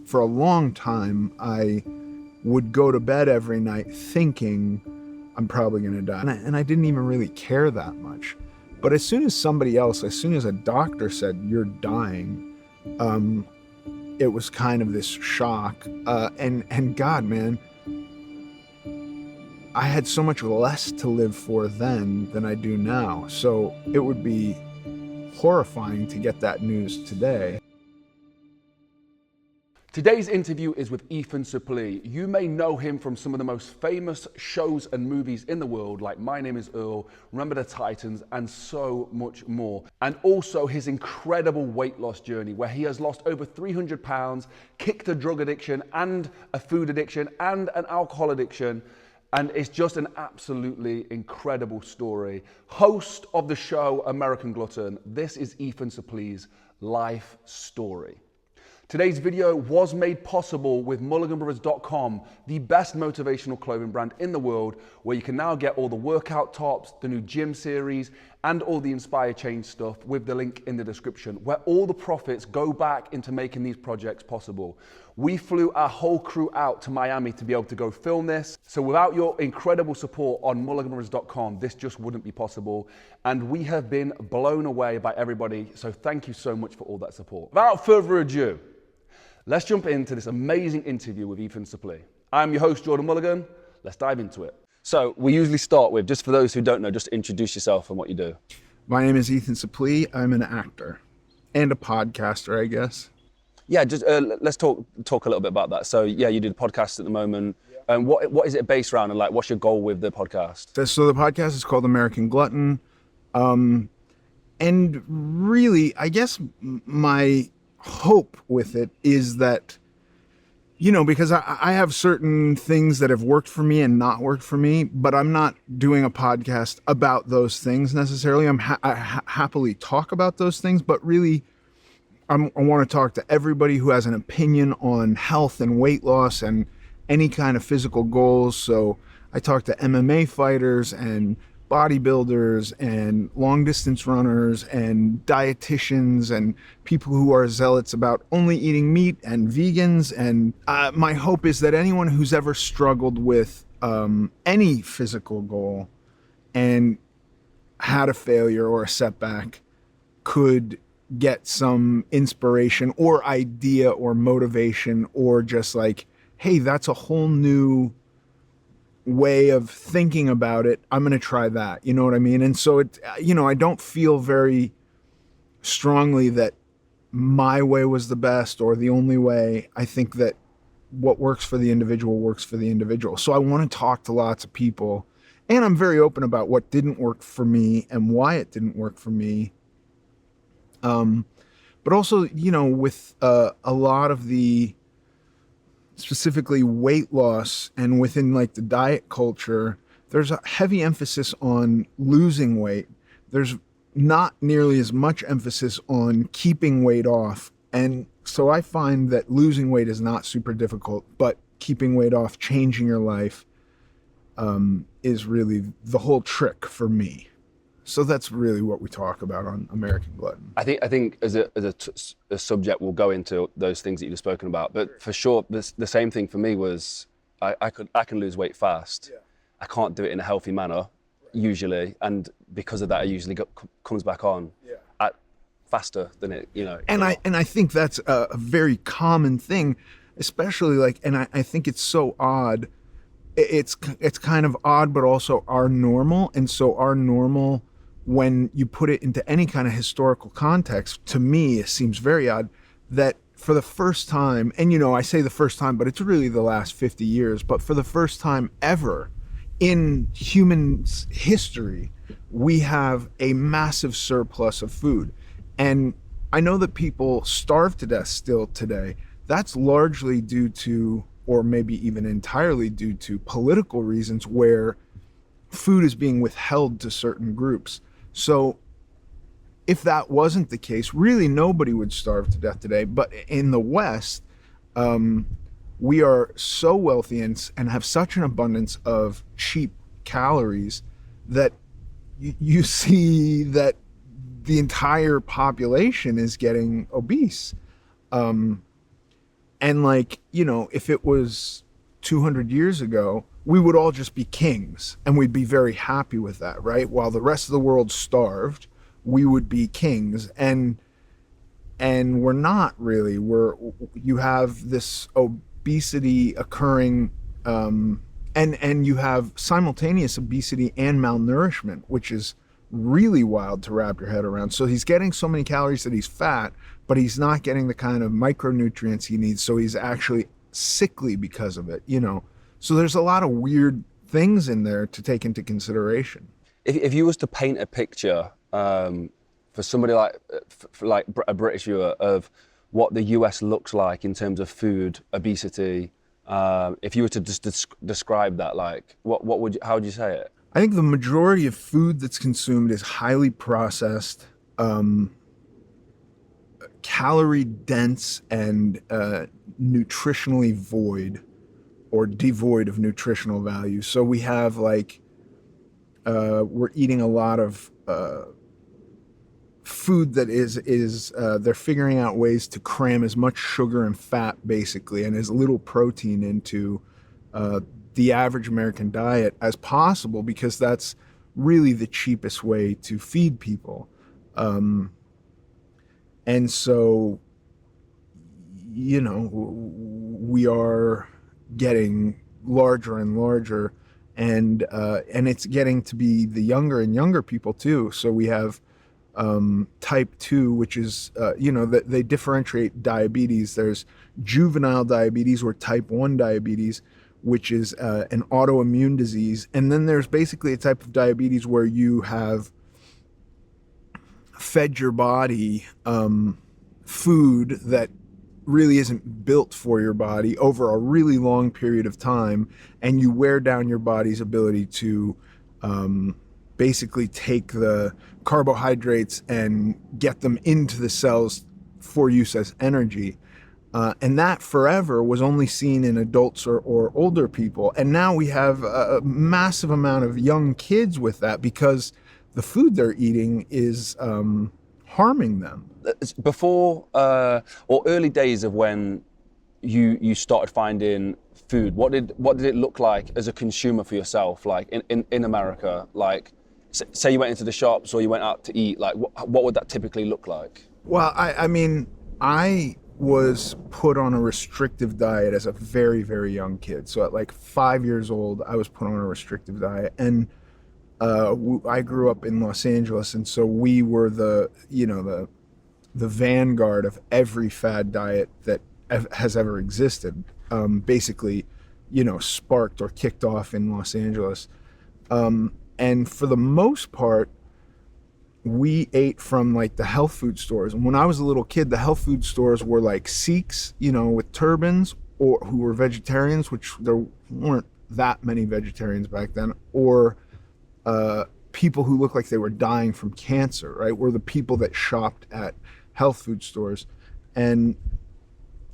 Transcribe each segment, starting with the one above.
for a long time, I would go to bed every night thinking I'm probably going to die. And I didn't even really care that much. But as soon as a doctor said, you're dying, it was kind of this shock. And God, man, I had so much less to live for then than I do now. So it would be horrifying to get that news today. Today's interview is with Ethan Suplee. You may know him from some of the most famous shows and movies in the world, like My Name is Earl, Remember the Titans, and so much more. And also his incredible weight loss journey, where he has lost over 300 pounds, kicked a drug addiction and a food addiction and an alcohol addiction. And it's just an absolutely incredible story. Host of the show American Glutton, this is Ethan Suplee's life story. Today's video was made possible with Mulliganbrothers.com, the best motivational clothing brand in the world, where you can now get all the workout tops, the new gym series, and all the Inspire Change stuff with the link in the description, where all the profits go back into making these projects possible. We flew our whole crew out to Miami to be able to go film this. So without your incredible support on Mulliganbrothers.com, this just wouldn't be possible. And we have been blown away by everybody. So thank you so much for all that support. Without further ado, let's jump into this amazing interview with Ethan Suplee. I'm your host, Jordan Mulligan. Let's dive into it. So we usually start with, just for those who don't know, just introduce yourself and what you do. My name is Ethan Suplee. I'm an actor and a podcaster, I guess. Yeah, just let's talk a little bit about that. So yeah, you do the podcast at the moment. And what is it based around, and like, what's your goal with the podcast? So the podcast is called American Glutton. And really, I guess my hope with it is that, you know, because I have certain things that have worked for me and not worked for me, but I'm not doing a podcast about those things necessarily. I happily talk about those things, but really I want to talk to everybody who has an opinion on health and weight loss and any kind of physical goals. So I talk to MMA fighters and bodybuilders and long distance runners and dietitians and people who are zealots about only eating meat and vegans. And my hope is that anyone who's ever struggled with any physical goal and had a failure or a setback could get some inspiration or idea or motivation, or just like, hey, that's a whole new way of thinking about it. I'm going to try that. You know what I mean? And so it, you know, I don't feel very strongly that my way was the best or the only way. I think that what works for the individual works for the individual. So I want to talk to lots of people, and I'm very open about what didn't work for me and why it didn't work for me. But also, you know, with a lot of the specifically weight loss and within like the diet culture, there's a heavy emphasis on losing weight. There's not nearly as much emphasis on keeping weight off. And so I find that losing weight is not super difficult, but keeping weight off, changing your life, is really the whole trick for me. So that's really what we talk about on American Glutton. I think as a subject, we'll go into those things that you've spoken about. But for sure, the same thing for me was I can lose weight fast. Yeah. I can't do it in a healthy manner, usually, and because of that, it usually comes back on faster than it, you know. And I think that's a very common thing, especially like, and I think it's so odd. It's kind of odd, but also our normal, and so our normal, when you put it into any kind of historical context, to me, it seems very odd that for the first time, and you know, I say the first time, but it's really the last 50 years, but for the first time ever in human history, we have a massive surplus of food. And I know that people starve to death still today. That's largely due to, or maybe even entirely due to, political reasons where food is being withheld to certain groups. So if that wasn't the case, really nobody would starve to death today. But in the West, we are so wealthy and have such an abundance of cheap calories that you see that the entire population is getting obese. And like, if it was 200 years ago, we would all just be kings and we'd be very happy with that, right? While the rest of the world starved, we would be kings. And we're not really. You have this obesity occurring, and you have simultaneous obesity and malnourishment, which is really wild to wrap your head around. So he's getting so many calories that he's fat, but he's not getting the kind of micronutrients he needs. So he's actually sickly because of it, So there's a lot of weird things in there to take into consideration. If you was to paint a picture for somebody like a British viewer of what the US looks like in terms of food, obesity, if you were to just describe that, like how would you say it? I think the majority of food that's consumed is highly processed, calorie dense, and nutritionally void or devoid of nutritional value. So we have we're eating a lot of food that is they're figuring out ways to cram as much sugar and fat basically and as little protein into the average American diet as possible, because that's really the cheapest way to feed people. And so, we are getting larger and larger, and it's getting to be the younger and younger people too. So we have type 2, which is, that they differentiate diabetes. There's juvenile diabetes or type 1 diabetes, which is an autoimmune disease. And then there's basically a type of diabetes where you have fed your body food that really isn't built for your body over a really long period of time, and you wear down your body's ability to basically take the carbohydrates and get them into the cells for use as energy. And that forever was only seen in adults or older people. And now we have a massive amount of young kids with that because the food they're eating is harming them. Before or early days of when you started finding food, what did it look like as a consumer for yourself, like in America? Like, say you went into the shops or you went out to eat, like what would that typically look like? Well, I was put on a restrictive diet as a very, very young kid. So at like 5 years old, I was put on a restrictive diet. And I grew up in Los Angeles, and so we were the vanguard of every fad diet that has ever existed. Basically, sparked or kicked off in Los Angeles. And for the most part, we ate from like the health food stores. And when I was a little kid, the health food stores were like Sikhs, with turbans, or who were vegetarians, which there weren't that many vegetarians back then, or people who looked like they were dying from cancer, right? Were the people that shopped at health food stores. And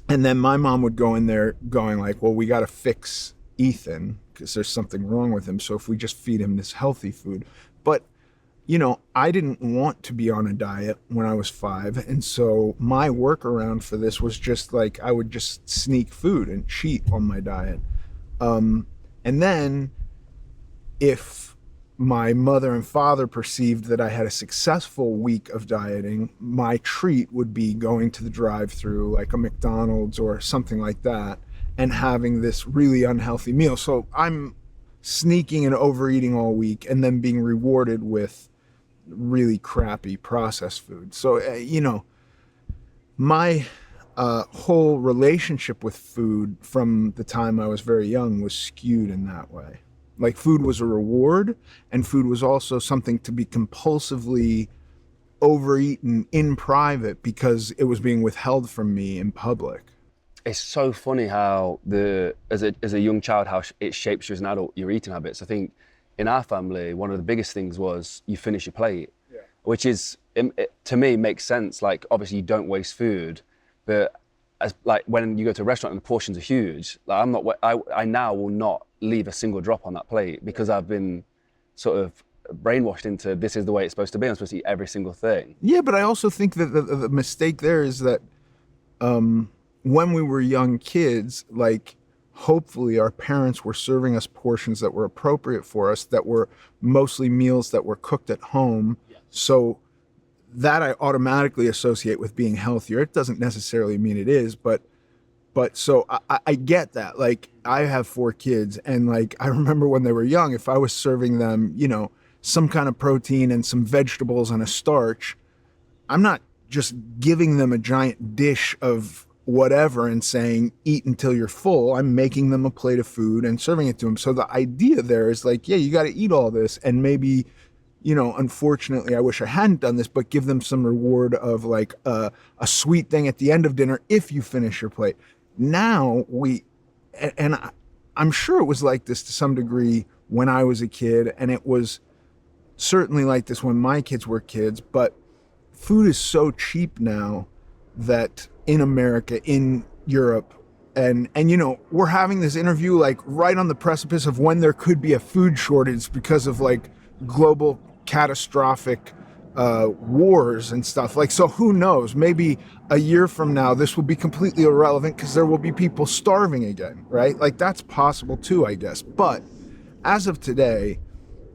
then my mom would go in there going like, well, we got to fix Ethan because there's something wrong with him. So if we just feed him this healthy food. But I didn't want to be on a diet when I was 5. And so my workaround for this was just like, I would just sneak food and cheat on my diet. And then if my mother and father perceived that I had a successful week of dieting, my treat would be going to the drive-thru, like a McDonald's or something like that, and having this really unhealthy meal. So I'm sneaking and overeating all week and then being rewarded with really crappy processed food. So, my whole relationship with food from the time I was very young was skewed in that way. Like, food was a reward, and food was also something to be compulsively overeaten in private because it was being withheld from me in public. It's so funny how as a young child, how it shapes you as an adult, your eating habits. I think in our family, one of the biggest things was you finish your plate, which is, to me, makes sense. Like, obviously you don't waste food, but when you go to a restaurant and the portions are huge, like I now will not leave a single drop on that plate because I've been sort of brainwashed into this is the way it's supposed to be. I'm supposed to eat every single thing. Yeah, but I also think that the mistake there is that when we were young kids, like hopefully our parents were serving us portions that were appropriate for us, that were mostly meals that were cooked at home. So that I automatically associate with being healthier. It doesn't necessarily mean it is, but so I get that. Like I have 4 kids, and like I remember when they were young, if I was serving them, you know, some kind of protein and some vegetables and a starch, I'm not just giving them a giant dish of whatever and saying, eat until you're full. I'm making them a plate of food and serving it to them. So the idea there is like, yeah, you got to eat all this, and maybe, you know, unfortunately, I wish I hadn't done this, but give them some reward of like a sweet thing at the end of dinner if you finish your plate. Now I'm sure it was like this to some degree when I was a kid, and it was certainly like this when my kids were kids, but food is so cheap now that in America, in Europe, and you know, we're having this interview like right on the precipice of when there could be a food shortage because of like global catastrophic wars and stuff. Like, so who knows, maybe a year from now this will be completely irrelevant because there will be people starving again, right? Like that's possible too, I guess. But as of today,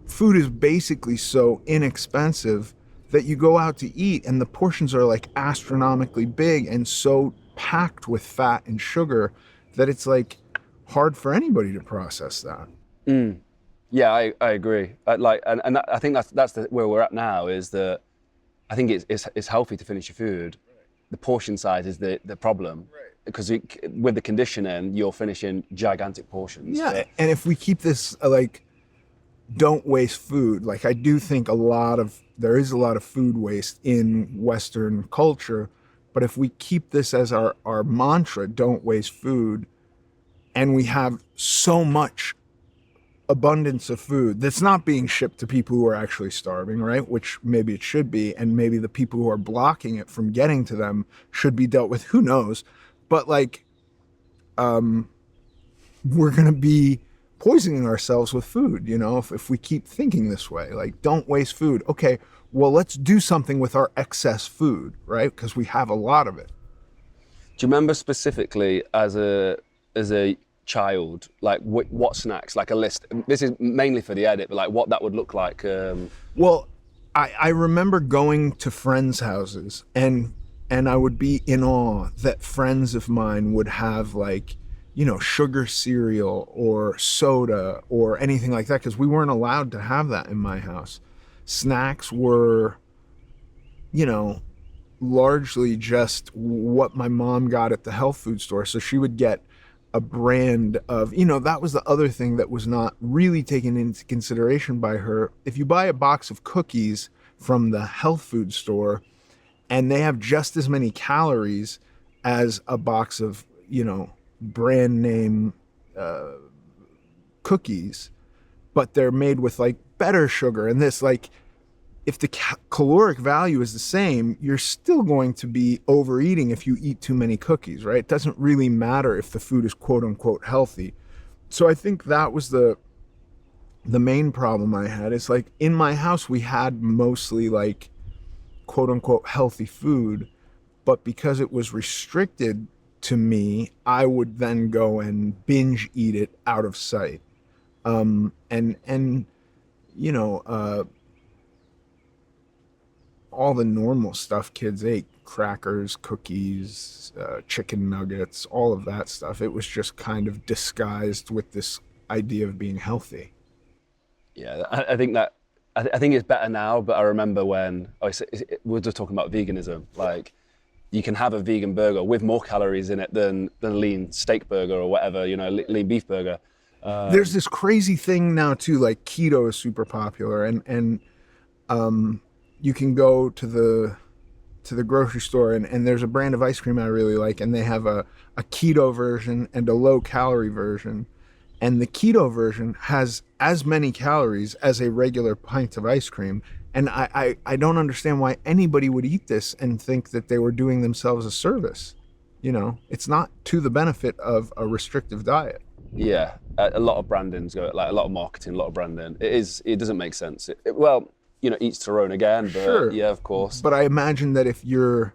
food is basically so inexpensive that you go out to eat and the portions are like astronomically big and so packed with fat and sugar that it's like hard for anybody to process that. Yeah, I agree. I think that's where we're at now, is that I think it's healthy to finish your food. The portion size is the problem, because with the conditioning, you're finishing gigantic portions. Yeah, and if we keep this like don't waste food, like I do think there is a lot of food waste in Western culture, but if we keep this as our mantra, don't waste food, and we have so much abundance of food that's not being shipped to people who are actually starving, right? Which maybe it should be, and maybe the people who are blocking it from getting to them should be dealt with, who knows? But like, we're gonna be poisoning ourselves with food, you know, if we keep thinking this way, like don't waste food. Okay, well, let's do something with our excess food, right? Because we have a lot of it. Do you remember specifically as a child, like what snacks, like a list? This is mainly for the edit, but like what that would look like. Well, I remember going to friends' houses, and I would be in awe that friends of mine would have like, you know, sugar cereal or soda or anything like that, because we weren't allowed to have that in my house. Snacks were, you know, largely just what my mom got at the health food store. So she would get a brand of, you know, that was the other thing that was not really taken into consideration by her. If you buy a box of cookies from the health food store and they have just as many calories as a box of, you know, brand name cookies, but they're made with like better sugar and this, like, if the caloric value is the same, you're still going to be overeating if you eat too many cookies, right? It doesn't really matter if the food is quote unquote healthy. So I think that was the main problem I had. Is like in my house, we had mostly like quote unquote healthy food, but because it was restricted to me, I would then go and binge eat it out of sight. And you know, all the normal stuff kids ate, crackers, cookies, chicken nuggets, all of that stuff. It was just kind of disguised with this idea of being healthy. Yeah, I think it's better now, but I remember when we're just talking about veganism, like you can have a vegan burger with more calories in it than a lean steak burger or whatever, you know, lean beef burger. There's this crazy thing now too, like keto is super popular, and you can go to the grocery store and there's a brand of ice cream I really like, and they have a keto version and a low calorie version, and the keto version has as many calories as a regular pint of ice cream. And I don't understand why anybody would eat this and think that they were doing themselves a service. You know, it's not to the benefit of a restrictive diet. Yeah, a lot of branding's go, like a lot of marketing, a lot of branding. It doesn't make sense. Well, you know, each their own again, but sure. Yeah, of course. But I imagine that if you're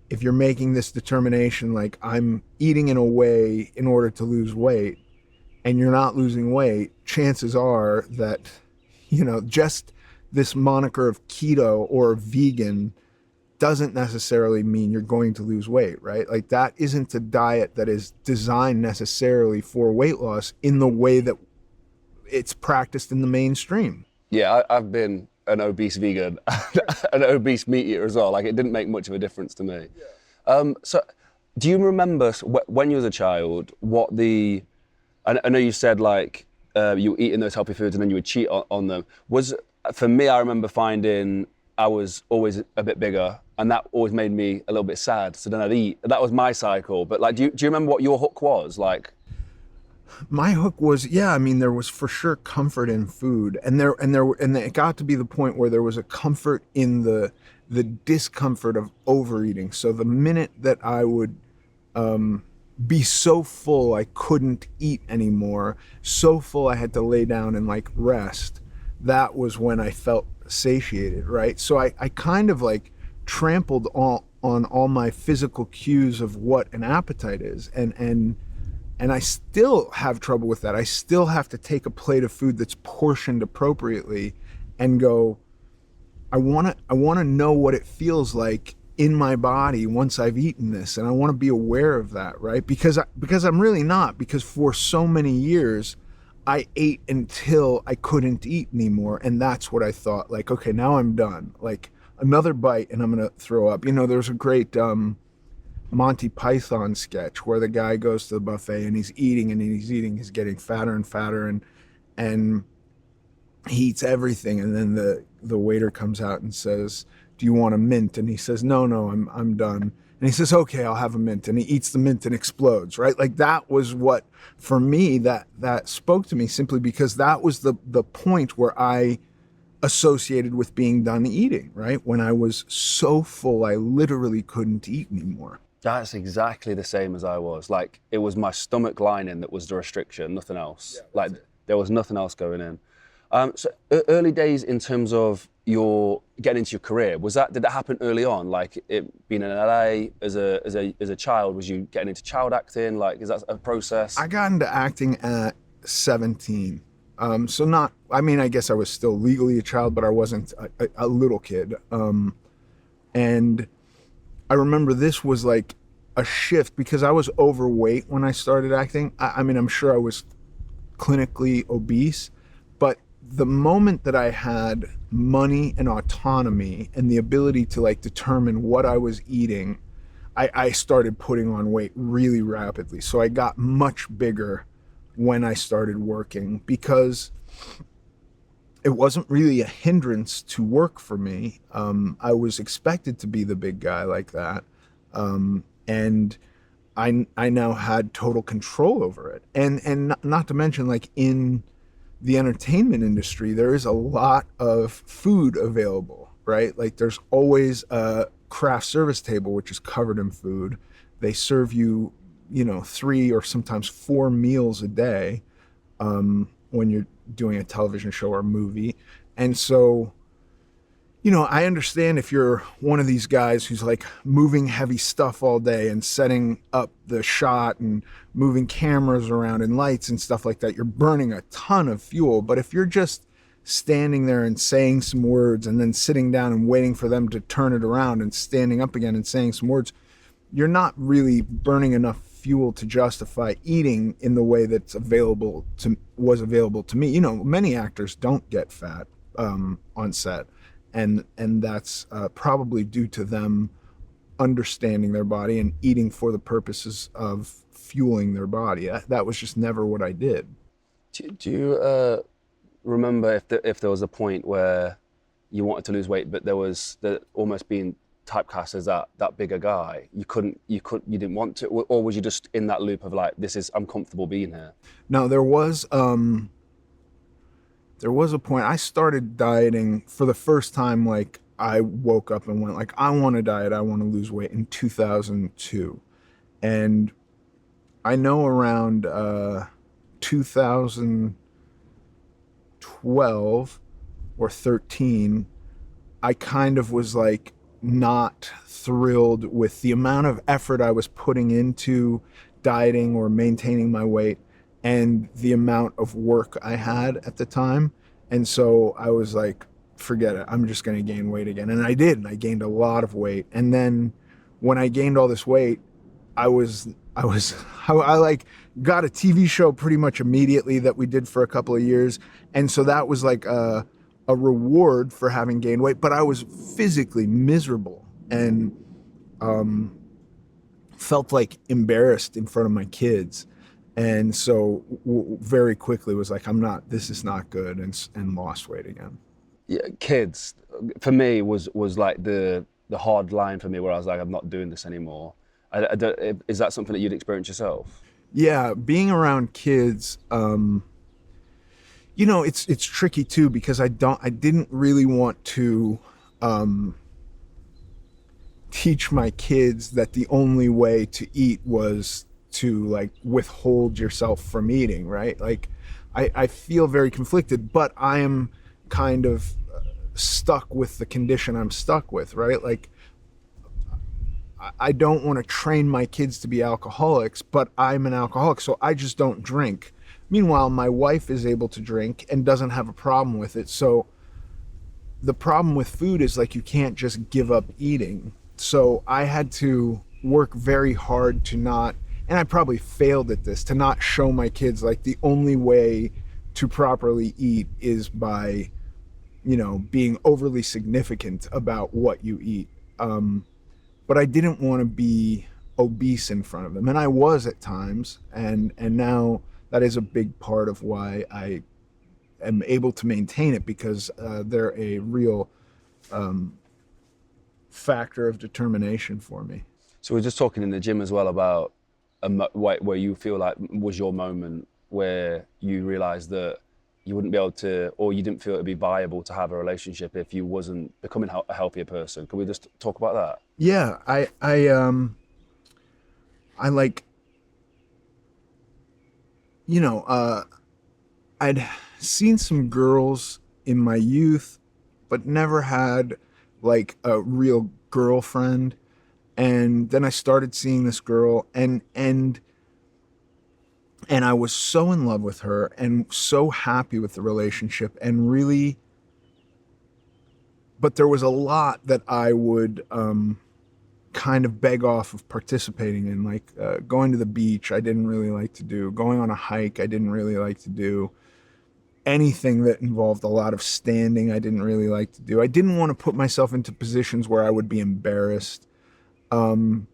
if you're making this determination, like I'm eating in a way in order to lose weight, and you're not losing weight, chances are that, just this moniker of keto or vegan doesn't necessarily mean you're going to lose weight, right? Like that isn't a diet that is designed necessarily for weight loss in the way that it's practiced in the mainstream. Yeah, I've been an obese vegan, an obese meat eater as well. Like it didn't make much of a difference to me. So do you remember when you was a child, I know you said like you were eating those healthy foods and then you would cheat on them. For me, I remember finding I was always a bit bigger and that always made me a little bit sad. So then I'd eat. That was my cycle. But like, do you remember what your hook was? Like, my hook was, there was for sure comfort in food, and it got to be the point where there was a comfort in the discomfort of overeating. So the minute that I would be so full I couldn't eat anymore, so full I had to lay down and like rest, that was when I felt satiated, right? So I kind of like trampled on all my physical cues of what an appetite is, and I still have trouble with that. I still have to take a plate of food that's portioned appropriately and go, I want to know what it feels like in my body once I've eaten this, and I want to be aware of that, right? Because I'm really not, because for so many years I ate until I couldn't eat anymore, and that's what I thought, like, okay, now I'm done. Like another bite and I'm going to throw up. There's a great Monty Python sketch where the guy goes to the buffet and he's eating, he's getting fatter and fatter, and he eats everything, and then the waiter comes out and says, do you want a mint? And he says, no, I'm done. And he says, okay, I'll have a mint. And he eats the mint and explodes, right? Like that was what, for me, that spoke to me, simply because that was the point where I associated with being done eating, right? When I was so full, I literally couldn't eat anymore. that's exactly the same as I was. Like it was my stomach lining that was the restriction, nothing else. Yeah, like there was nothing else going in. So early days in terms of your getting into your career, did that happen early on? Like it being in LA as a child, was you getting into child acting? Like, is that a process? I got into acting at 17. I guess I was still legally a child, but I wasn't a little kid. And I remember this was like a shift because I was overweight when I started acting. I'm sure I was clinically obese, but the moment that I had money and autonomy and the ability to like determine what I was eating, I started putting on weight really rapidly. So I got much bigger when I started working because it wasn't really a hindrance to work for me. I was expected to be the big guy like that. And I now had total control over it. And not to mention, like in the entertainment industry, there is a lot of food available, right? Like there's always a craft service table, which is covered in food. They serve you, 3 or sometimes 4 meals a day when you're doing a television show or a movie. And so, I understand if you're one of these guys who's like moving heavy stuff all day and setting up the shot and moving cameras around and lights and stuff like that, you're burning a ton of fuel. But if you're just standing there and saying some words and then sitting down and waiting for them to turn it around and standing up again and saying some words, you're not really burning enough fuel to justify eating in the way that's was available to me. Many actors don't get fat on set. And that's probably due to them understanding their body and eating for the purposes of fueling their body. That was just never what I did. Do you remember if there was a point where you wanted to lose weight, but there was almost being typecast as that bigger guy? You didn't want to, or was you just in that loop of like, I'm comfortable being here? No, there was a point I started dieting for the first time. Like I woke up and went like, I want to diet, I want to lose weight in 2002. And I know around 2012 or 13, I kind of was like not thrilled with the amount of effort I was putting into dieting or maintaining my weight and the amount of work I had at the time. And so I was like, forget it, I'm just going to gain weight again. And I did, and I gained a lot of weight. And then when I gained all this weight, I like got a TV show pretty much immediately that we did for a couple of years. And so that was like a reward for having gained weight, but I was physically miserable and felt like embarrassed in front of my kids. And so very quickly was like, this is not good, and lost weight again. Yeah, kids, for me, was like the hard line for me where I was like, I'm not doing this anymore. Is that something that you'd experience yourself? Yeah, being around kids, it's tricky too, because I didn't really want to teach my kids that the only way to eat was to like withhold yourself from eating, right? Like I feel very conflicted, but I am kind of stuck with the condition I'm stuck with, right? Like I don't want to train my kids to be alcoholics, but I'm an alcoholic, so I just don't drink. Meanwhile, my wife is able to drink and doesn't have a problem with it. So the problem with food is like you can't just give up eating. So I had to work very hard to not, and I probably failed at this, to not show my kids like the only way to properly eat is by, being overly significant about what you eat. But I didn't want to be obese in front of them. And I was at times, and now that is a big part of why I am able to maintain it, because they're a real factor of determination for me. So we're just talking in the gym as well about where you feel like was your moment where you realized that you wouldn't be able to, or you didn't feel it would be viable to have a relationship if you wasn't becoming a healthier person. Can we just talk about that? Yeah, I like, I'd seen some girls in my youth, but never had like a real girlfriend. And then I started seeing this girl, and I was so in love with her and so happy with the relationship, and really, but there was a lot that I would kind of beg off of participating in, like going to the beach, I didn't really like to do. Going on a hike, I didn't really like to do. Anything that involved a lot of standing, I didn't really like to do. I didn't want to put myself into positions where I would be embarrassed. And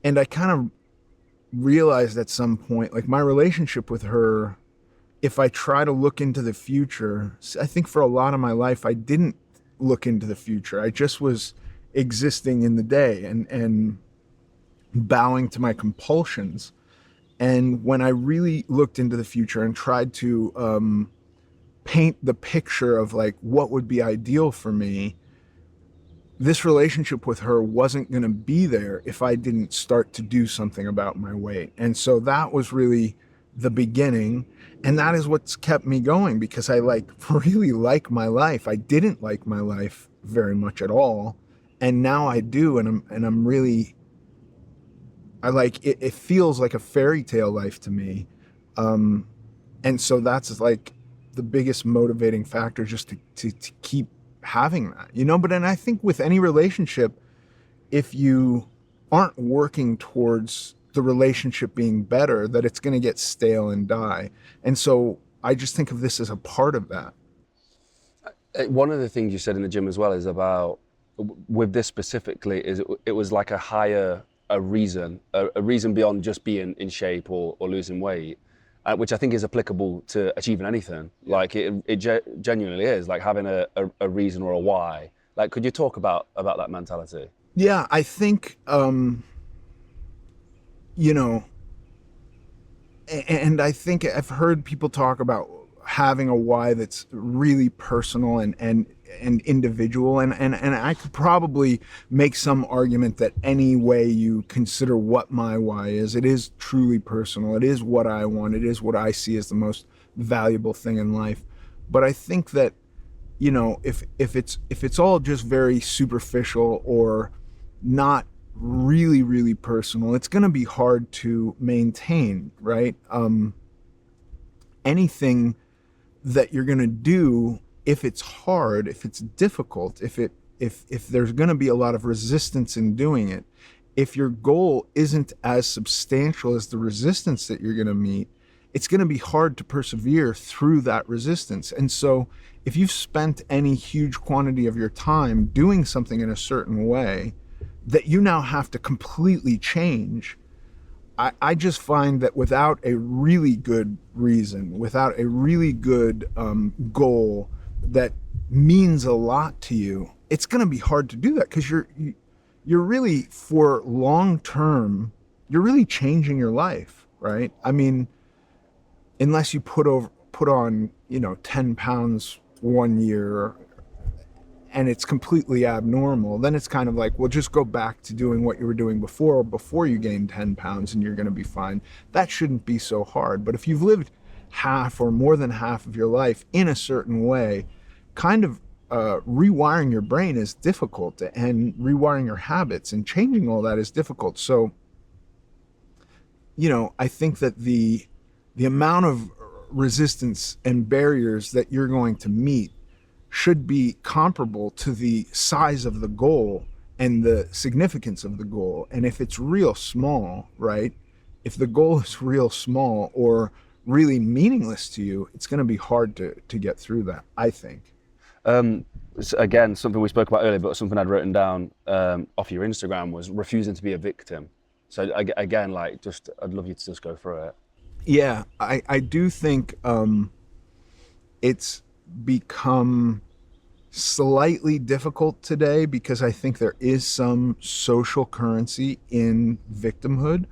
I kind of realized at some point, like my relationship with her, if I try to look into the future, I think for a lot of my life, I didn't look into the future. I just was existing in the day and bowing to my compulsions. And when I really looked into the future and tried to paint the picture of like what would be ideal for me, this relationship with her wasn't going to be there if I didn't start to do something about my weight. And so that was really the beginning. And that is what's kept me going, because I really like my life. I didn't like my life very much at all. And now I do. And I'm really, I like it. It feels like a fairy tale life to me. And so that's like the biggest motivating factor, just to keep having that, but then I think with any relationship, if you aren't working towards the relationship being better, that it's going to get stale and die. And so I just think of this as a part of that. One of the things you said in the gym as well is about, with this specifically, is it was like a reason beyond just being in shape or losing weight, which I think is applicable to achieving anything. Like it genuinely is, like having a reason or a why. Like, could you talk about that mentality? Yeah, I think, and I think I've heard people talk about having a why that's really personal and individual, and I could probably make some argument that any way you consider what my why is, it is truly personal. It is what I want. It is what I see as the most valuable thing in life. But I think that you know, if it's all just very superficial or not really, really personal, it's going to be hard to maintain, right? Anything that you're going to do, if it's hard, if it's difficult, if there's going to be a lot of resistance in doing it, if your goal isn't as substantial as the resistance that you're going to meet, it's going to be hard to persevere through that resistance. And so if you've spent any huge quantity of your time doing something in a certain way that you now have to completely change, I just find that without a really good reason, without a really good goal that means a lot to you, it's going to be hard to do that, because you're really, for long term, you're really changing your life, right? I mean, unless you put on, 10 pounds 1 year and it's completely abnormal, then it's kind of like, well, just go back to doing what you were doing before you gained 10 pounds and you're going to be fine. That shouldn't be so hard. But if you've lived half or more than half of your life in a certain way, kind of rewiring your brain is difficult, and rewiring your habits and changing all that is difficult. So, I think that the amount of resistance and barriers that you're going to meet should be comparable to the size of the goal and the significance of the goal. And if it's real small, right? If the goal is real small or really meaningless to you, it's going to be hard to get through that, I think. Again, something we spoke about earlier, but something I'd written down off your Instagram was refusing to be a victim. So again, I'd love you to just go through it. Yeah, I do think it's become slightly difficult today, because I think there is some social currency in victimhood.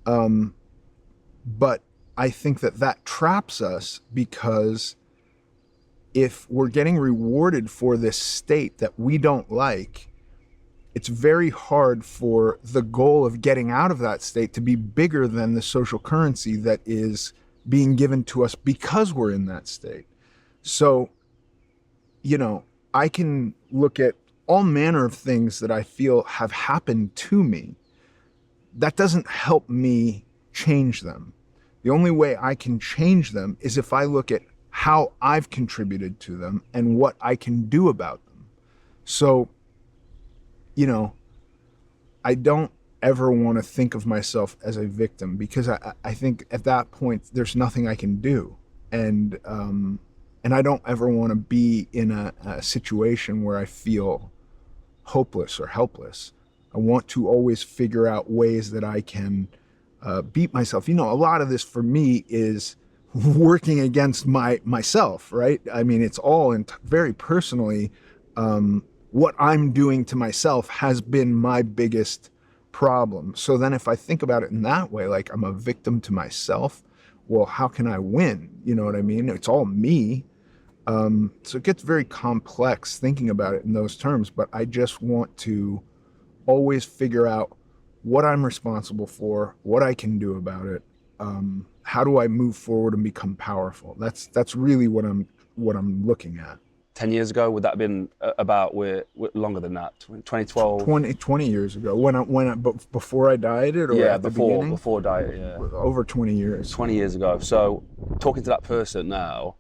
But I think that traps us, because if we're getting rewarded for this state that we don't like, it's very hard for the goal of getting out of that state to be bigger than the social currency that is being given to us because we're in that state. So, I can look at all manner of things that I feel have happened to me. That doesn't help me change them. The only way I can change them is if I look at how I've contributed to them and what I can do about them. So, I don't ever want to think of myself as a victim, because I think at that point there's nothing I can do. And I don't ever want to be in a situation where I feel hopeless or helpless. I want to always figure out ways that I can beat myself. A lot of this for me is working against myself, right? I mean, it's all very personally, what I'm doing to myself has been my biggest problem. So then if I think about it in that way, like I'm a victim to myself, well, how can I win? You know what I mean? It's all me. So it gets very complex thinking about it in those terms, but I just want to always figure out what I'm responsible for, what I can do about it. How do I move forward and become powerful? That's really what I'm looking at. 10 years ago, would that have been about longer than that? 2012? 20 years ago, before I dieted, or at the beginning? Before diet, yeah. Over 20 years. 20 years ago. So talking to that person now,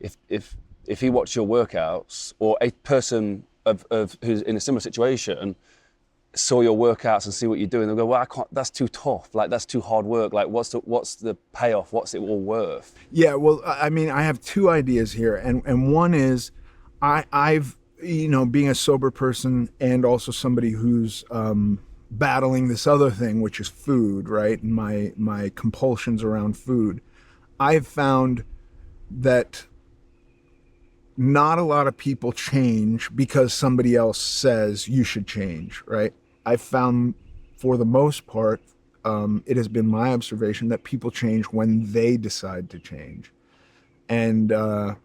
if he watched your workouts, or a person of who's in a similar situation saw your workouts and see what you're doing, they'll go, well, that's too tough. Like, that's too hard work. Like, what's the payoff? What's it all worth? Yeah, well, I mean, I have two ideas here. And one is, I've, being a sober person and also somebody who's battling this other thing, which is food, right? And my compulsions around food. I've found that not a lot of people change because somebody else says you should change, right? I've found, for the most part, it has been my observation that people change when they decide to change. And, so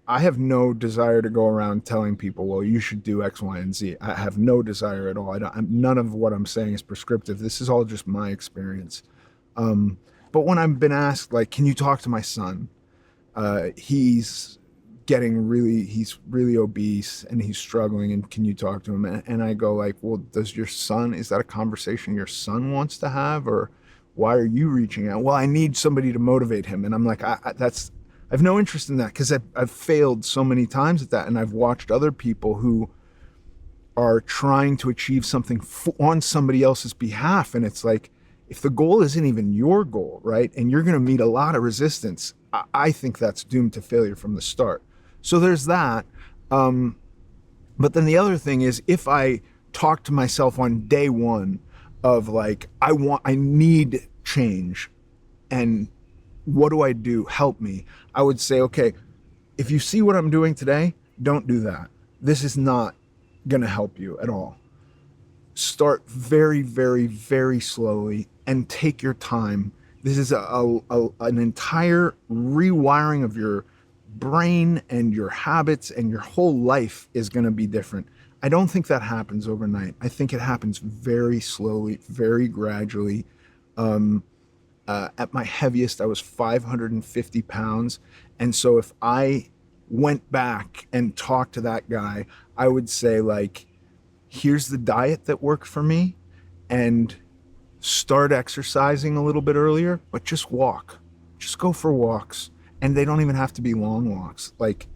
I have no desire to go around telling people, well, you should do X, Y, and Z. I have no desire at all. None of what I'm saying is prescriptive. This is all just my experience. But when I've been asked, like, can you talk to my son? He's he's really obese and he's struggling, and can you talk to him? And I go like, well, is that a conversation your son wants to have, or why are you reaching out? Well, I need somebody to motivate him. And I'm like, I have no interest in that, because I've failed so many times at that. And I've watched other people who are trying to achieve something on somebody else's behalf. And it's like, if the goal isn't even your goal, right, and you're going to meet a lot of resistance, I think that's doomed to failure from the start. So there's that. But then the other thing is, if I talk to myself on day one of like, I need change, and what do I do? Help me. I would say, okay, if you see what I'm doing today, don't do that. This is not going to help you at all. Start very, very, very slowly and take your time. This is an entire rewiring of your brain and your habits, and your whole life is going to be different. I don't think that happens overnight. I think it happens very slowly, very gradually. At my heaviest, I was 550 pounds. And so if I went back and talked to that guy, I would say, like, here's the diet that worked for me, and start exercising a little bit earlier, but just walk. Just go for walks. And they don't even have to be long walks. Like,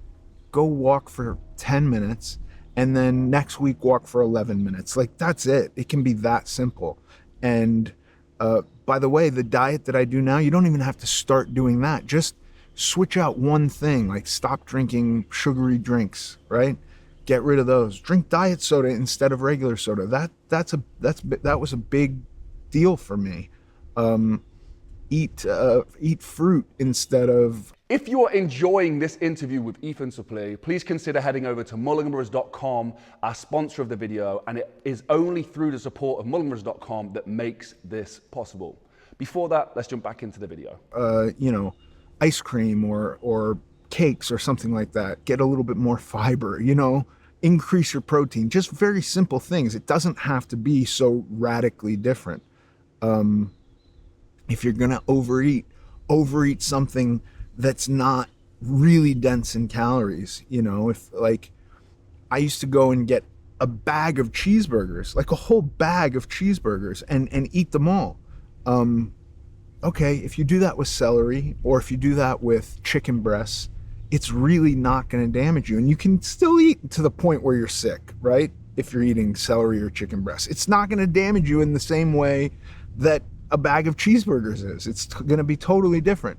go walk for 10 minutes, and then next week walk for 11 minutes. Like, that's it. It can be that simple. And by the way, the diet that I do now, you don't even have to start doing that. Just switch out one thing, like stop drinking sugary drinks, right? Get rid of those. Drink diet soda instead of regular soda. That was a big deal for me. Eat fruit instead of... If you're enjoying this interview with Ethan Suplee, please consider heading over to Mulliganbrothers.com, our sponsor of the video, and it is only through the support of Mulliganbrothers.com that makes this possible. Before that, let's jump back into the video. Ice cream or cakes or something like that. Get a little bit more fiber, increase your protein. Just very simple things. It doesn't have to be so radically different. If you're gonna overeat something that's not really dense in calories. If, like, I used to go and get a bag of cheeseburgers, like a whole bag of cheeseburgers, and eat them all. Okay, if you do that with celery, or if you do that with chicken breasts, it's really not going to damage you. And you can still eat to the point where you're sick, right? If you're eating celery or chicken breasts, it's not going to damage you in the same way that a bag of cheeseburgers is. It's going to be totally different.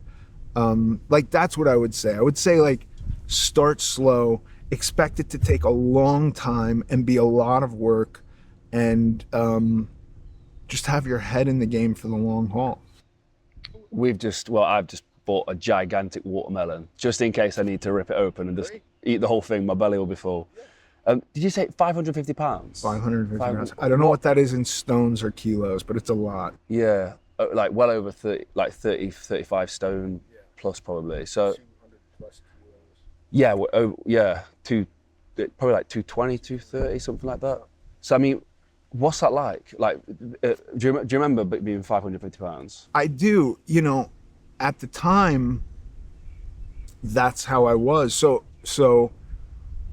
That's what I would say. I would say, like, start slow, expect it to take a long time and be a lot of work, and just have your head in the game for the long haul. I've just bought a gigantic watermelon, just in case I need to rip it open and just eat the whole thing. My belly will be full. Did you say 550 pounds? 550 pounds. I don't know what that is in stones or kilos, but it's a lot. Yeah, like well over 30, like 30, 35 stone plus probably. So, yeah, probably like 220, 230, something like that. So, I mean, what's that like? Like, do you remember being 550 pounds? I do. At the time, that's how I was. So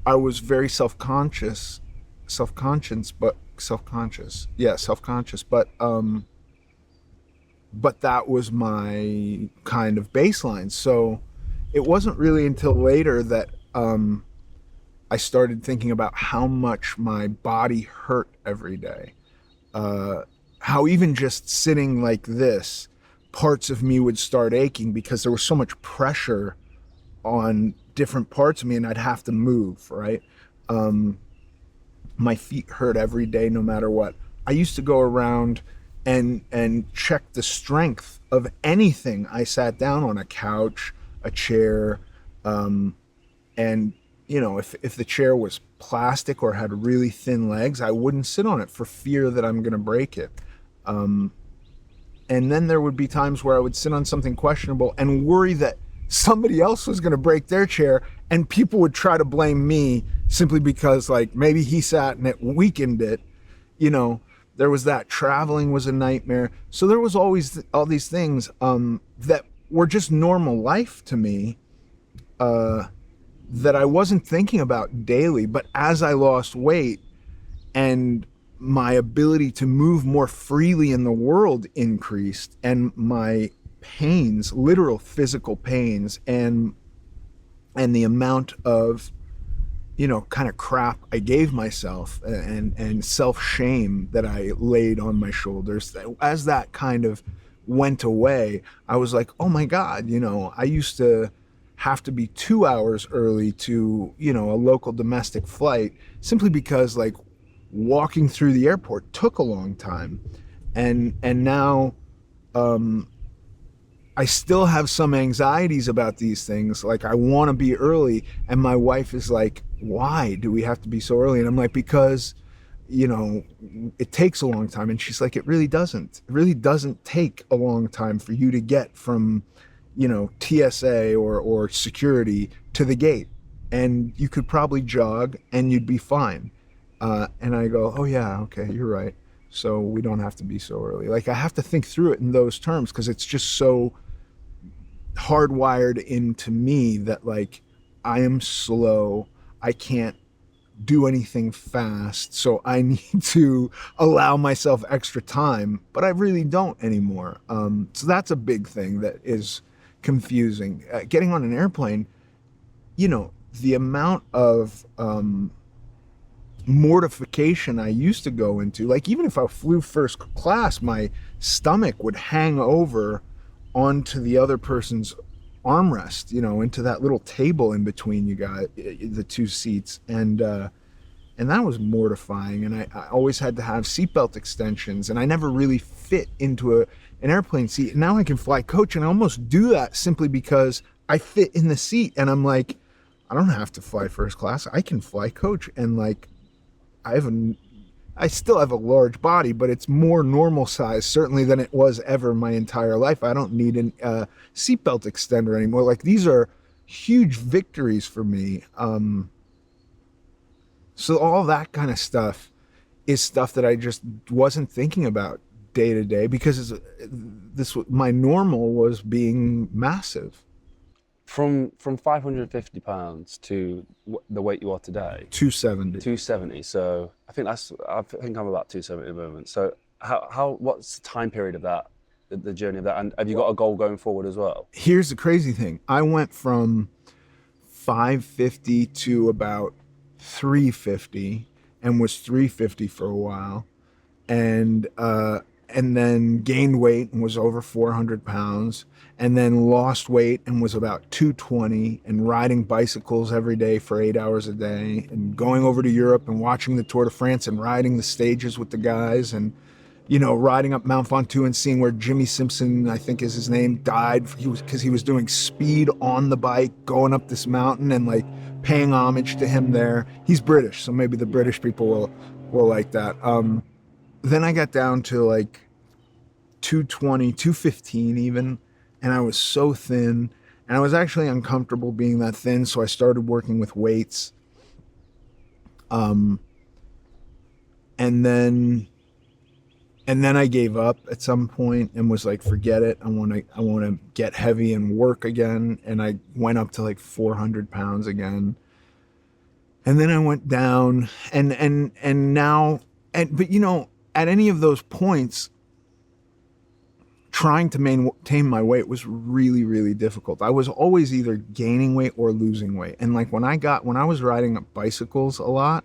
I was very self-conscious, but that was my kind of baseline. So it wasn't really until later that I started thinking about how much my body hurt every day. How even just sitting like this, parts of me would start aching because there was so much pressure on different parts of me, and I'd have to move, right? My feet hurt every day, no matter what. I used to go around and check the strength of anything I sat down on, a couch, a chair, and if the chair was plastic or had really thin legs, I wouldn't sit on it for fear that I'm gonna break it. And then there would be times where I would sit on something questionable and worry that somebody else was gonna break their chair, and people would try to blame me simply because, like, maybe he sat and it weakened it. There was that. Traveling was a nightmare. So there was always all these things that were just normal life to me, that I wasn't thinking about daily. But as I lost weight and my ability to move more freely in the world increased, and my pains, literal physical pains, and the amount of, kind of crap I gave myself, and self-shame that I laid on my shoulders, as that kind of went away, I was like, oh my God, I used to have to be 2 hours early to, a local domestic flight, simply because like walking through the airport took a long time. And now, I still have some anxieties about these things. Like, I want to be early, and my wife is like, why do we have to be so early? And I'm like, because, it takes a long time. And she's like, it really doesn't. It really doesn't take a long time for you to get from, TSA or security to the gate. And you could probably jog and you'd be fine. And I go, oh yeah, okay, you're right. So we don't have to be so early. Like, I have to think through it in those terms, because it's just so hardwired into me that like, I am slow, I can't do anything fast, so I need to allow myself extra time, but I really don't anymore. So that's a big thing that is confusing. Getting on an airplane, the amount of mortification I used to go into, like even if I flew first class, my stomach would hang over onto the other person's armrest, into that little table in between you guys, the two seats. And that was mortifying. And I always had to have seatbelt extensions, and I never really fit into an airplane seat. And now I can fly coach, and I almost do that simply because I fit in the seat. And I'm like, I don't have to fly first class. I can fly coach. And like, I still have a large body, but it's more normal size, certainly, than it was ever my entire life. I don't need a seatbelt extender anymore. Like, these are huge victories for me. So all that kind of stuff is stuff that I just wasn't thinking about day to day, because my normal was being massive. From 550 pounds to the weight you are today, 270. 270. So I think I'm about 270 at the moment. So what's the time period of that, the journey of that, and have you got a goal going forward as well? Here's the crazy thing. I went from 550 to about 350, and was 350 for a while, and then gained weight and was over 400 pounds, and then lost weight and was about 220, and riding bicycles every day for 8 hours a day, and going over to Europe and watching the Tour de France and riding the stages with the guys, and riding up Mount Ventoux and seeing where Jimmy Simpson, I think is his name, died. Because he was doing speed on the bike going up this mountain, and like paying homage to him there. He's British, so maybe the British people will like that. Then I got down to like 220, 215 even, and I was so thin, and I was actually uncomfortable being that thin, so I started working with weights. And then I gave up at some point and was like, forget it. I want to get heavy and work again. And I went up to like 400 pounds again. And then I went down, and now, but at any of those points, trying to maintain my weight was really, really difficult. I was always either gaining weight or losing weight. And like when I was riding bicycles a lot,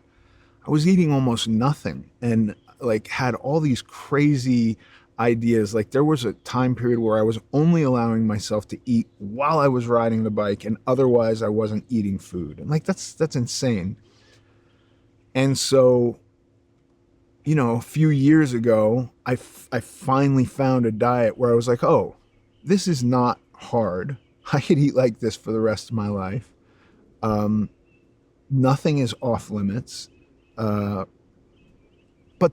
I was eating almost nothing, and like had all these crazy ideas. Like there was a time period where I was only allowing myself to eat while I was riding the bike, and otherwise I wasn't eating food. And like that's insane. And so, a few years ago, I finally found a diet where I was like, oh, this is not hard. I could eat like this for the rest of my life. Nothing is off limits. But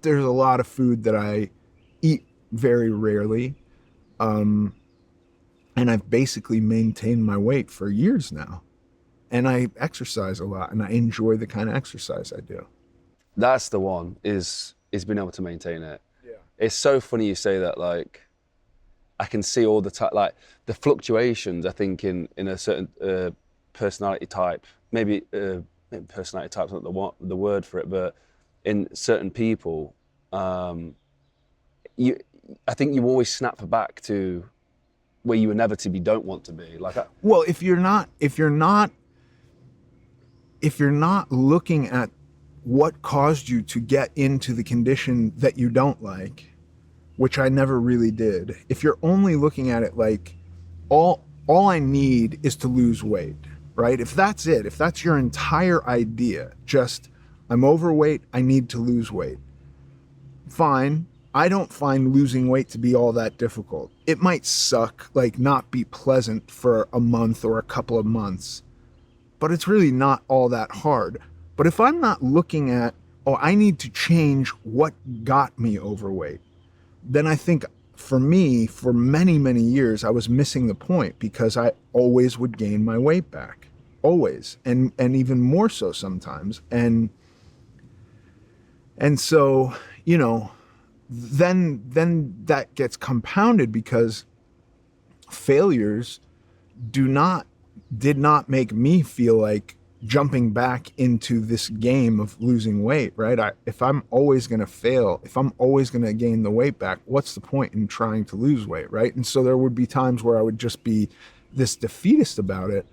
there's a lot of food that I eat very rarely. And I've basically maintained my weight for years now. And I exercise a lot, and I enjoy the kind of exercise I do. That's the one, is being able to maintain it. Yeah. It's so funny you say that. Like, I can see all the time, like the fluctuations, I think, in a certain personality type, maybe personality type's not the word for it, but in certain people, I think you always snap back to where you inevitably don't want to be. Well, if you're not looking at what caused you to get into the condition that you don't like, which I never really did, if you're only looking at it like all I need is to lose weight, right? If that's it, if that's your entire idea, just I'm overweight, I need to lose weight, fine. I don't find losing weight to be all that difficult. It might suck, like not be pleasant for a month or a couple of months, but it's really not all that hard. But if I'm not looking at, oh, I need to change what got me overweight, then I think for me, for many, many years, I was missing the point, because I always would gain my weight back, always, and even more so sometimes. And so, you know, then that gets compounded, because failures did not make me feel like jumping back into this game of losing weight, right? If I'm always going to fail, if I'm always going to gain the weight back, what's the point in trying to lose weight, right? And so there would be times where I would just be this defeatist about it.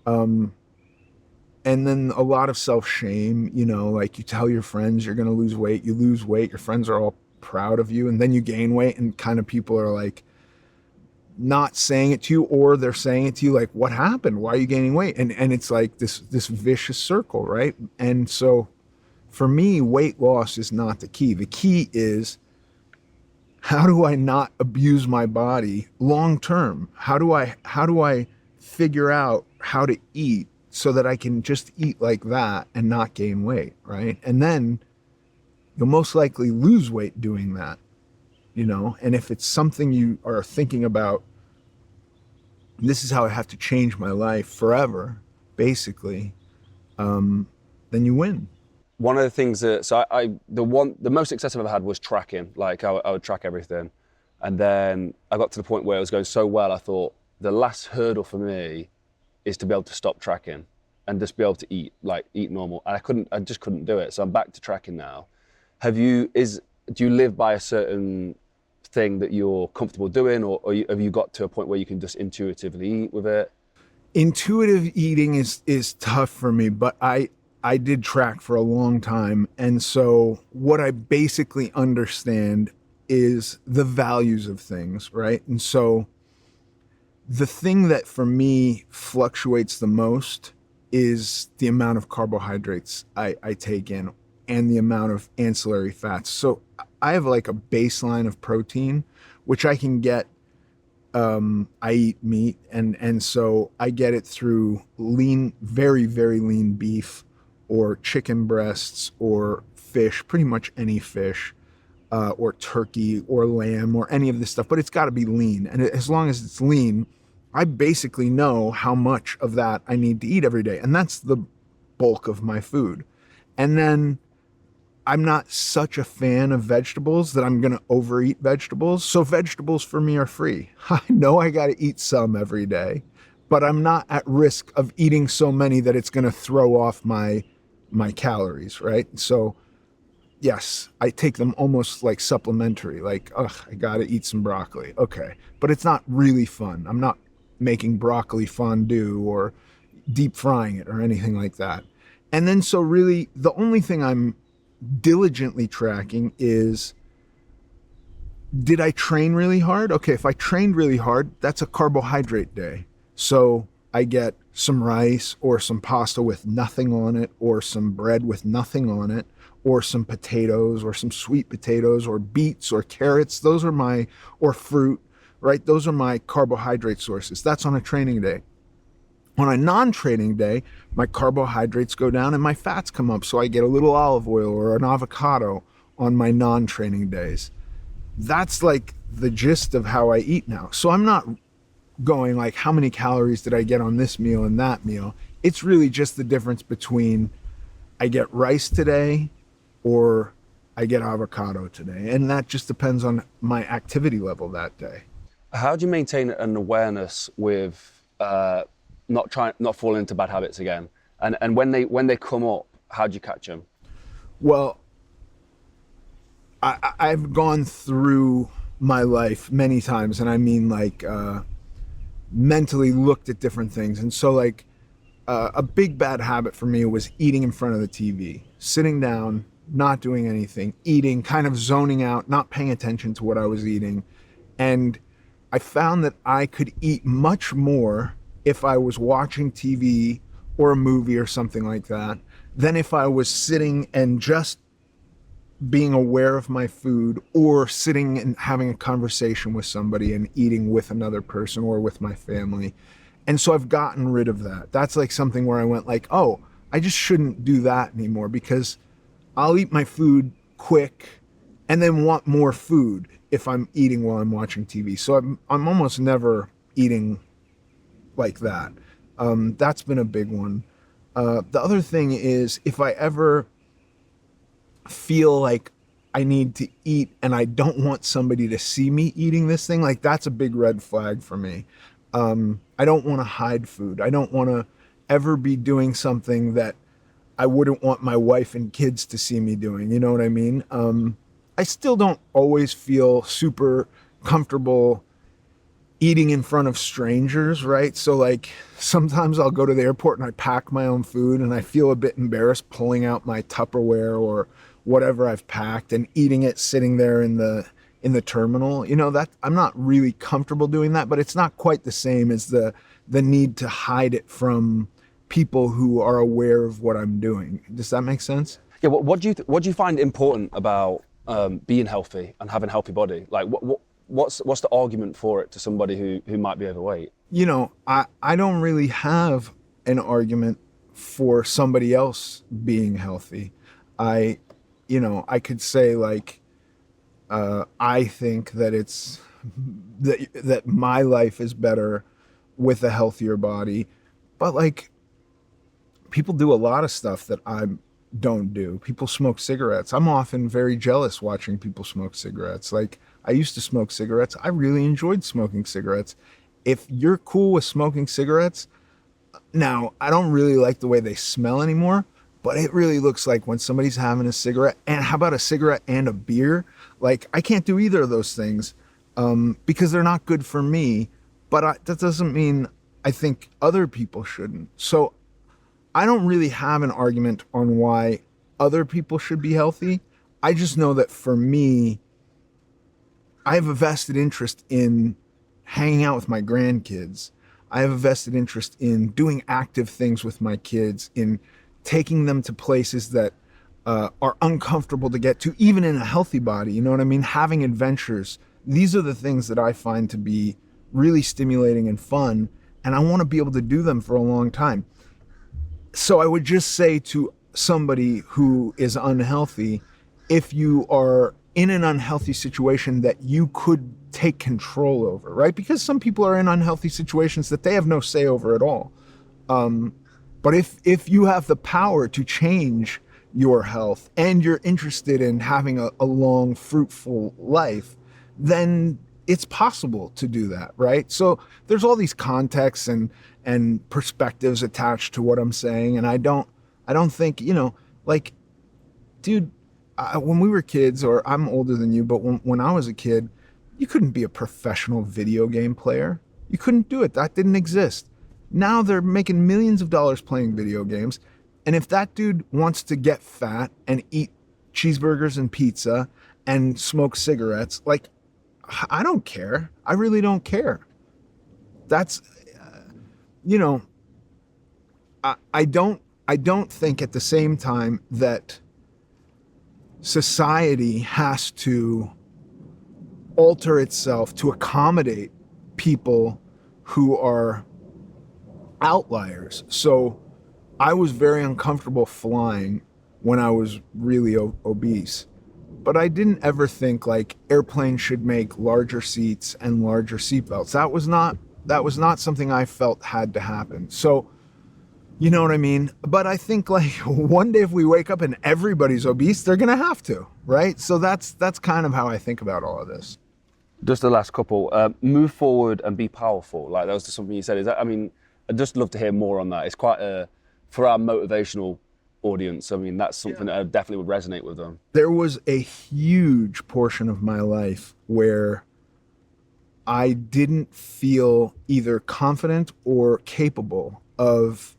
And then a lot of self-shame, you know, like you tell your friends you're going to lose weight, you lose weight, your friends are all proud of you, and then you gain weight, and kind of people are like not saying it to you, or they're saying it to you like, what happened? Why are you gaining weight? And it's like this vicious circle, right? And so for me, weight loss is not the key. The key is, how do I not abuse my body long term? How do I figure out how to eat so that I can just eat like that and not gain weight, right? And then you'll most likely lose weight doing that, you know? And if it's something you are thinking about, this is how I have to change my life forever, basically, then you win. One of the things that, the most success I've ever had was tracking. Like I would track everything. And then I got to the point where it was going so well, I thought the last hurdle for me is to be able to stop tracking and just be able to eat normal. And I just couldn't do it. So I'm back to tracking now. Do you live by a certain thing that you're comfortable doing, or have you got to a point where you can just intuitively eat with it? Intuitive eating is tough for me, but I did track for a long time. And so what I basically understand is the values of things, right? And so the thing that for me fluctuates the most is the amount of carbohydrates I take in and the amount of ancillary fats. So I have like a baseline of protein, which I can get. I eat meat, and so I get it through lean, very, very lean beef, or chicken breasts, or fish, pretty much any fish, or turkey, or lamb, or any of this stuff. But it's got to be lean, and as long as it's lean, I basically know how much of that I need to eat every day, and that's the bulk of my food. And then I'm not such a fan of vegetables that I'm going to overeat vegetables. So vegetables for me are free. I know I got to eat some every day, but I'm not at risk of eating so many that it's going to throw off my calories, right? So yes, I take them almost like supplementary, like, I got to eat some broccoli. Okay. But it's not really fun. I'm not making broccoli fondue or deep frying it or anything like that. And then so really the only thing I'm diligently tracking is, did I train really hard? Okay, if I trained really hard, that's a carbohydrate day. So I get some rice or some pasta with nothing on it, or some bread with nothing on it, or some potatoes or some sweet potatoes or beets or carrots. Those are or fruit, right? Those are my carbohydrate sources. That's on a training day. On a non-training day, my carbohydrates go down and my fats come up. So I get a little olive oil or an avocado on my non-training days. That's like the gist of how I eat now. So I'm not going like, how many calories did I get on this meal and that meal? It's really just the difference between I get rice today or I get avocado today. And that just depends on my activity level that day. How do you maintain an awareness with not falling into bad habits again? And when they come up, how do you catch them? Well, I've gone through my life many times, and I mean like mentally looked at different things. And so like a big bad habit for me was eating in front of the TV, sitting down, not doing anything, eating, kind of zoning out, not paying attention to what I was eating. And I found that I could eat much more if I was watching TV or a movie or something like that than if I was sitting and just being aware of my food, or sitting and having a conversation with somebody and eating with another person or with my family. And so I've gotten rid of that. That's like something where I went like, oh, I just shouldn't do that anymore, because I'll eat my food quick and then want more food if I'm eating while I'm watching TV. So I'm almost never eating like that. That's been a big one. The other thing is, if I ever feel like I need to eat and I don't want somebody to see me eating this thing, like that's a big red flag for me. I don't want to hide food. I don't want to ever be doing something that I wouldn't want my wife and kids to see me doing. You know what I mean? I still don't always feel super comfortable eating in front of strangers, right? So like sometimes I'll go to the airport and I pack my own food and I feel a bit embarrassed pulling out my Tupperware or whatever I've packed and eating it sitting there in the terminal. You know, that I'm not really comfortable doing that, but it's not quite the same as the need to hide it from people who are aware of what I'm doing. Does that make sense? Yeah. What do you find important about being healthy and having a healthy body? Like what's the argument for it to somebody who might be overweight? You know, I don't really have an argument for somebody else being healthy. I could say like, I think that it's that my life is better with a healthier body, but like people do a lot of stuff that I don't do. People smoke cigarettes. I'm often very jealous watching people smoke cigarettes. Like I used to smoke cigarettes. I really enjoyed smoking cigarettes. If you're cool with smoking cigarettes, now I don't really like the way they smell anymore, but it really looks like when somebody's having a cigarette, and how about a cigarette and a beer? Like I can't do either of those things because they're not good for me, but that doesn't mean I think other people shouldn't. So I don't really have an argument on why other people should be healthy. I just know that for me, I have a vested interest in hanging out with my grandkids. I have a vested interest in doing active things with my kids, in taking them to places that are uncomfortable to get to, even in a healthy body. You know what I mean? Having adventures. These are the things that I find to be really stimulating and fun, and I want to be able to do them for a long time. So I would just say to somebody who is unhealthy, if you are in an unhealthy situation that you could take control over, right? Because some people are in unhealthy situations that they have no say over at all. But if you have the power to change your health and you're interested in having a long, fruitful life, then it's possible to do that, right? So there's all these contexts and perspectives attached to what I'm saying. And I don't think, you know, like, dude, when we were kids, or I'm older than you, but when I was a kid, you couldn't be a professional video game player. You couldn't do it. That didn't exist. Now they're making millions of dollars playing video games. And if that dude wants to get fat and eat cheeseburgers and pizza and smoke cigarettes, like, I don't care. I really don't care. That's, you know, I don't think at the same time that society has to alter itself to accommodate people who are outliers. So I was very uncomfortable flying when I was really obese, but I didn't ever think like airplanes should make larger seats and larger seatbelts. That was not something I felt had to happen. So, you know what I mean? But I think like one day if we wake up and everybody's obese, they're gonna have to, right? So that's kind of how I think about all of this. Just the last couple, move forward and be powerful. Like that was something you said. Is that, I mean, I'd just love to hear more on that. It's quite for our motivational audience. I mean, that's something that I definitely would resonate with them. There was a huge portion of my life where I didn't feel either confident or capable of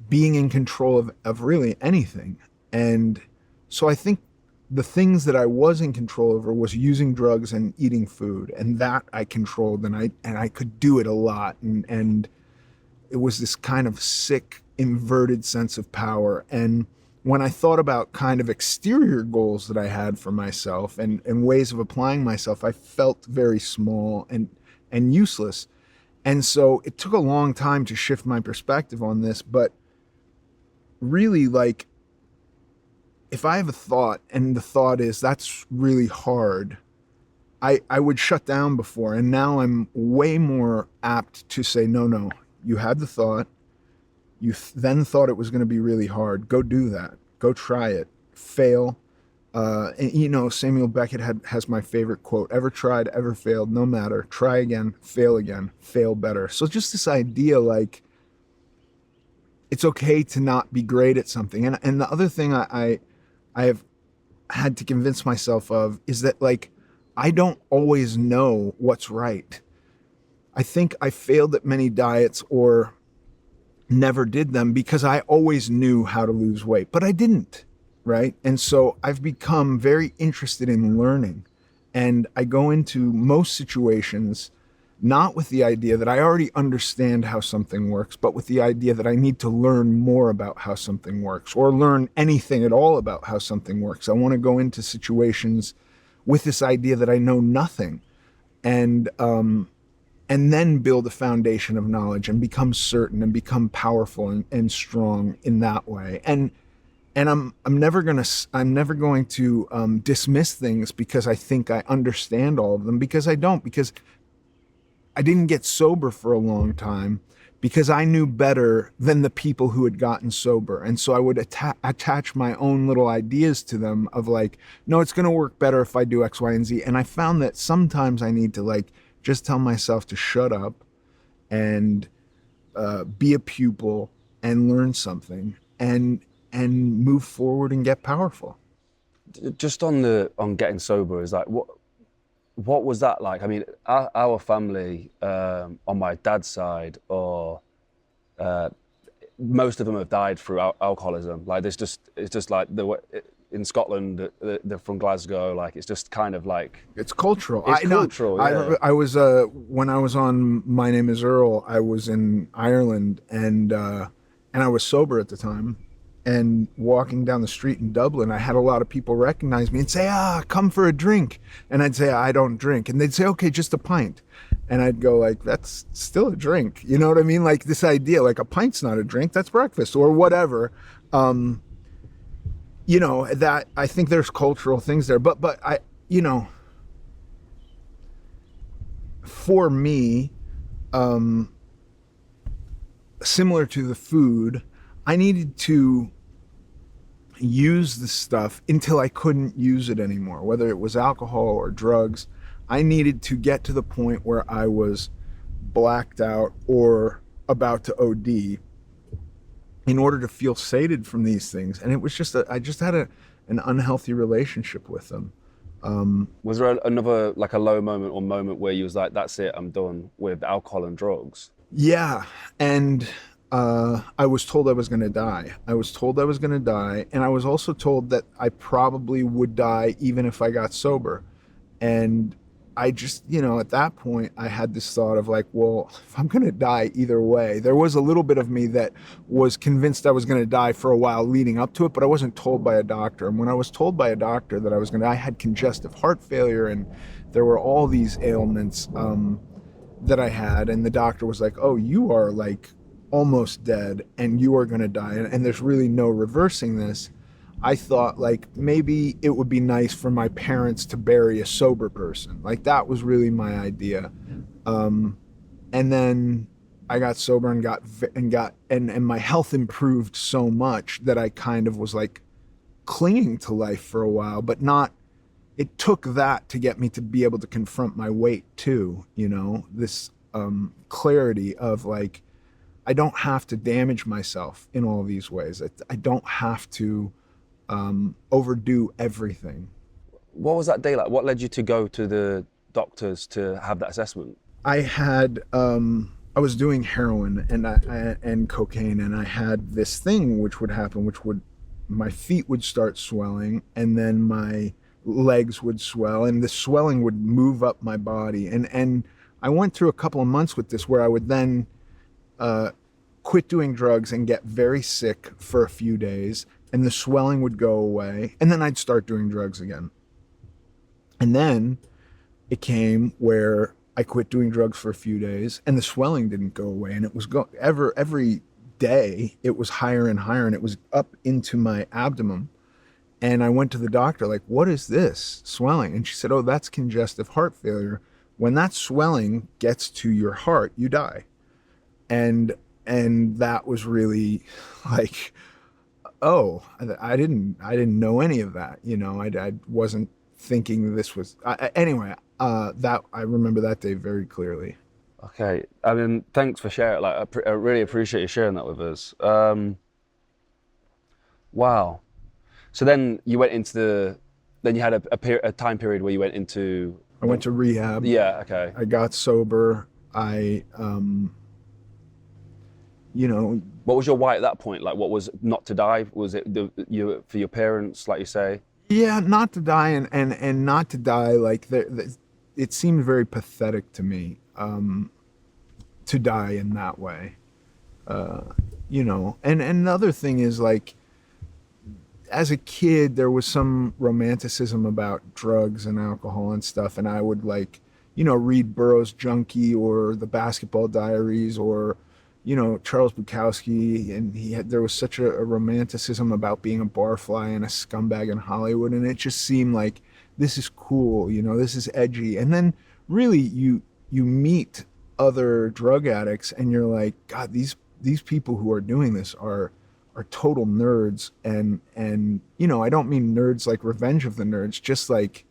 being in control of really anything. And so I think the things that I was in control over was using drugs and eating food, and that I controlled, and I could do it a lot, and it was this kind of sick, inverted sense of power. And when I thought about kind of exterior goals that I had for myself and ways of applying myself, I felt very small and useless. And so it took a long time to shift my perspective on this, but really, like, if I have a thought and the thought is that's really hard, I would shut down before. And now I'm way more apt to say, no, you had the thought. You then thought it was going to be really hard. Go do that. Go try it. Fail. And, you know, Samuel Beckett has my favorite quote: ever tried, ever failed, no matter. Try again, fail better. So just this idea, like, it's okay to not be great at something. And the other thing I have had to convince myself of is that, like, I don't always know what's right. I think I failed at many diets or never did them because I always knew how to lose weight, but I didn't, right? And so I've become very interested in learning. And I go into most situations not with the idea that I already understand how something works, but with the idea that I need to learn more about how something works, or learn anything at all about how something works. I want to go into situations with this idea that I know nothing, and then build a foundation of knowledge and become certain and become powerful and strong in that way. And I'm never going to dismiss things because I think I understand all of them, because I don't, because I didn't get sober for a long time because I knew better than the people who had gotten sober. And so I would attach my own little ideas to them of, like, no, it's going to work better if I do X, Y, and Z. And I found that sometimes I need to, like, just tell myself to shut up and be a pupil and learn something and move forward and get powerful. Just on getting sober, is like, what was that like? I mean, our family, on my dad's side, or most of them have died through alcoholism. Like, it's just like in Scotland, they're from Glasgow. Like, it's just kind of like, it's cultural. It's cultural. Yeah. I was when I was on My Name Is Earl, I was in Ireland, and I was sober at the time. And walking down the street in Dublin, I had a lot of people recognize me and say, come for a drink. And I'd say, I don't drink. And they'd say, okay, just a pint. And I'd go, like, that's still a drink. You know what I mean? Like, this idea, like, a pint's not a drink, that's breakfast or whatever. You know, that, I think there's cultural things there. But I, you know, for me, similar to the food, I needed to use the stuff until I couldn't use it anymore, whether it was alcohol or drugs. I needed to get to the point where I was blacked out or about to OD in order to feel sated from these things. And it was just I just had an unhealthy relationship with them. Was there another, like, a low moment or moment where you was like, that's it, I'm done with alcohol and drugs? Yeah, and I was told I was going to die. And I was also told that I probably would die even if I got sober. And I just, you know, at that point, I had this thought of, like, well, if I'm going to die either way, there was a little bit of me that was convinced I was going to die for a while leading up to it, but I wasn't told by a doctor. And when I was told by a doctor that I had congestive heart failure, and there were all these ailments that I had, and the doctor was like, oh, you are, like, almost dead and you are going to die, and there's really no reversing this. I thought, like, maybe it would be nice for my parents to bury a sober person. Like, that was really my idea. And then I got sober and my health improved so much that I kind of was, like, clinging to life for a while, but not, it took that to get me to be able to confront my weight too, you know, this clarity of, like, I don't have to damage myself in all these ways. I don't have to overdo everything. What was that day like? What led you to go to the doctors to have that assessment? I had I was doing heroin and cocaine, and I had this thing which would happen, my feet would start swelling, and then my legs would swell, and the swelling would move up my body, and I went through a couple of months with this where I would then quit doing drugs and get very sick for a few days, and the swelling would go away, and then I'd start doing drugs again. And then it came where I quit doing drugs for a few days, and the swelling didn't go away, and it was every day it was higher and higher, and it was up into my abdomen. And I went to the doctor, like, what is this swelling? And she said, oh, that's congestive heart failure. When that swelling gets to your heart, you die. And that was really like, oh, I didn't know any of that. You know, I wasn't thinking this was, anyway, that I remember that day very clearly. Okay, I mean, thanks for sharing. Like, I really appreciate you sharing that with us. Wow. So then you went into then you had a time period where you went into. I went to rehab. Yeah. Okay. I got sober. I, you know. What was your why at that point? Like, what was not to die? Was it for your parents, like you say? Yeah, not to die, and not to die. Like, it seemed very pathetic to me to die in that way. You know, and another thing is, like, as a kid, there was some romanticism about drugs and alcohol and stuff, and I would, like, you know, read Burroughs Junkie or The Basketball Diaries or, you know, Charles Bukowski, and there was such a romanticism about being a barfly and a scumbag in Hollywood, and it just seemed like, this is cool, you know, this is edgy. And then really you meet other drug addicts, and you're like, God, these people who are doing this are total nerds, and you know, I don't mean nerds like Revenge of the Nerds, just like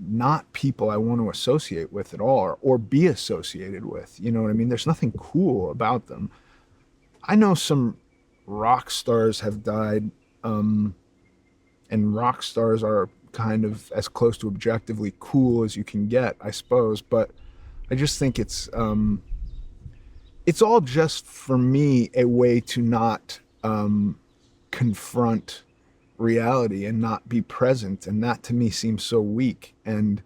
not people I want to associate with at all, or be associated with. You know what I mean? There's nothing cool about them. I know some rock stars have died, and rock stars are kind of as close to objectively cool as you can get, I suppose. But I just think it's all just, for me, a way to not confront reality and not be present, and that to me seems so weak, and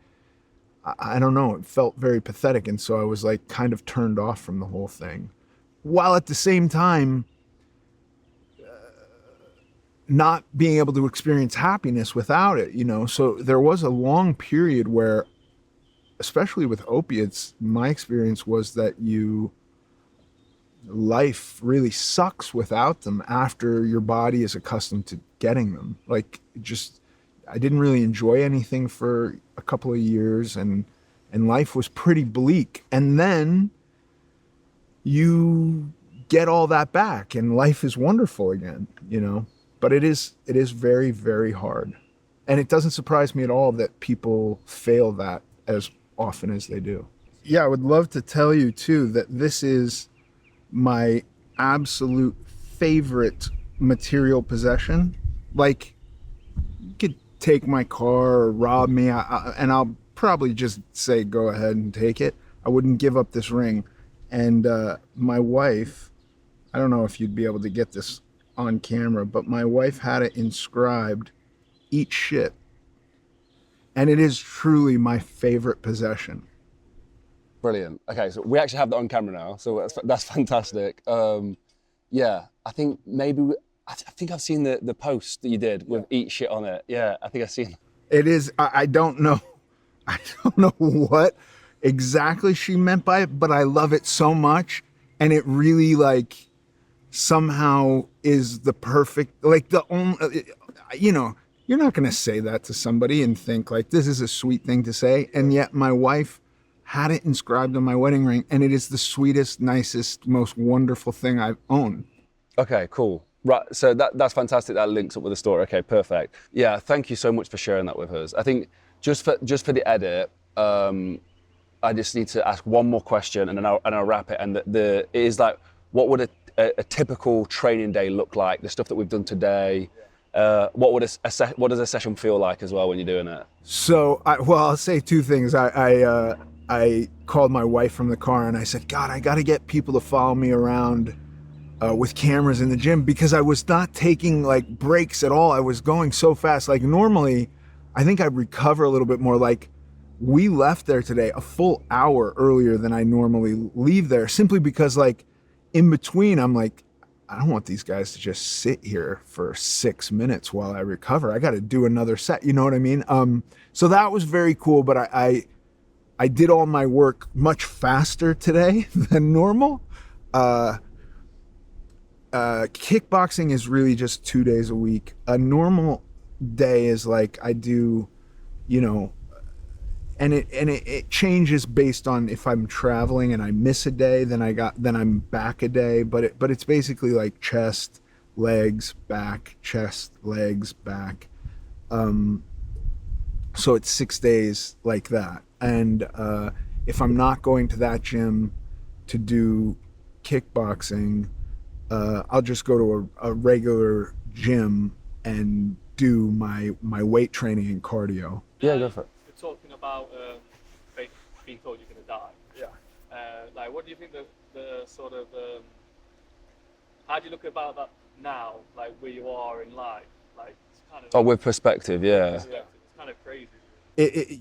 I don't know, it felt very pathetic, and so I was like kind of turned off from the whole thing, while at the same time not being able to experience happiness without it, you know. So there was a long period where, especially with opiates, my experience was that life really sucks without them after your body is accustomed to getting them. Like, I didn't really enjoy anything for a couple of years, and life was pretty bleak. And then you get all that back, and life is wonderful again, you know. But it is very, very hard. And it doesn't surprise me at all that people fail that as often as they do. Yeah, I would love to tell you too that this is my absolute favorite material possession. Like, you could take my car or rob me, and I'll probably just say, go ahead and take it. I wouldn't give up this ring. And my wife, I don't know if you'd be able to get this on camera, but my wife had it inscribed, "Eat shit." And it is truly my favorite possession. Brilliant. Okay, so we actually have that on camera now, so that's fantastic. Yeah, I think maybe I think I've seen the post that you did with "Eat shit" on it. Yeah, I think I've seen. It is. I don't know what exactly she meant by it, but I love it so much, and it really, like, somehow is the perfect, like, the only, you know, you're not going to say that to somebody and think, like, this is a sweet thing to say, and yet my wife had it inscribed on my wedding ring, and it is the sweetest, nicest, most wonderful thing I've owned. Okay, cool. Right, so that's fantastic. That links up with the story. Okay, perfect. Yeah, thank you so much for sharing that with us. I think just for the edit, I just need to ask one more question, and then I'll wrap it. And it is like, what would a typical training day look like? The stuff that we've done today. What does a session feel like as well when you're doing it? So, I'll say two things. I called my wife from the car and I said, God, I got to get people to follow me around with cameras in the gym, because I was not taking like breaks at all. I was going so fast. Like normally, I think I'd recover a little bit more. Like we left there today a full hour earlier than I normally leave there, simply because like in between, I'm like, I don't want these guys to just sit here for 6 minutes while I recover. I got to do another set. You know what I mean? So that was very cool, but I did all my work much faster today than normal. Kickboxing is really just 2 days a week. A normal day is like I do, you know, and it changes based on if I'm traveling and I miss a day, then I'm back a day. But it's basically like chest, legs, back, chest, legs, back. So it's 6 days like that. And if I'm not going to that gym to do kickboxing, I'll just go to a regular gym and do my weight training and cardio. Yeah, go for it. You're talking about being told you're going to die. Yeah. Like, what do you think the sort of how do you look about that now? Like where you are in life, like it's kind of. Oh, with perspective, yeah. It's kind of crazy.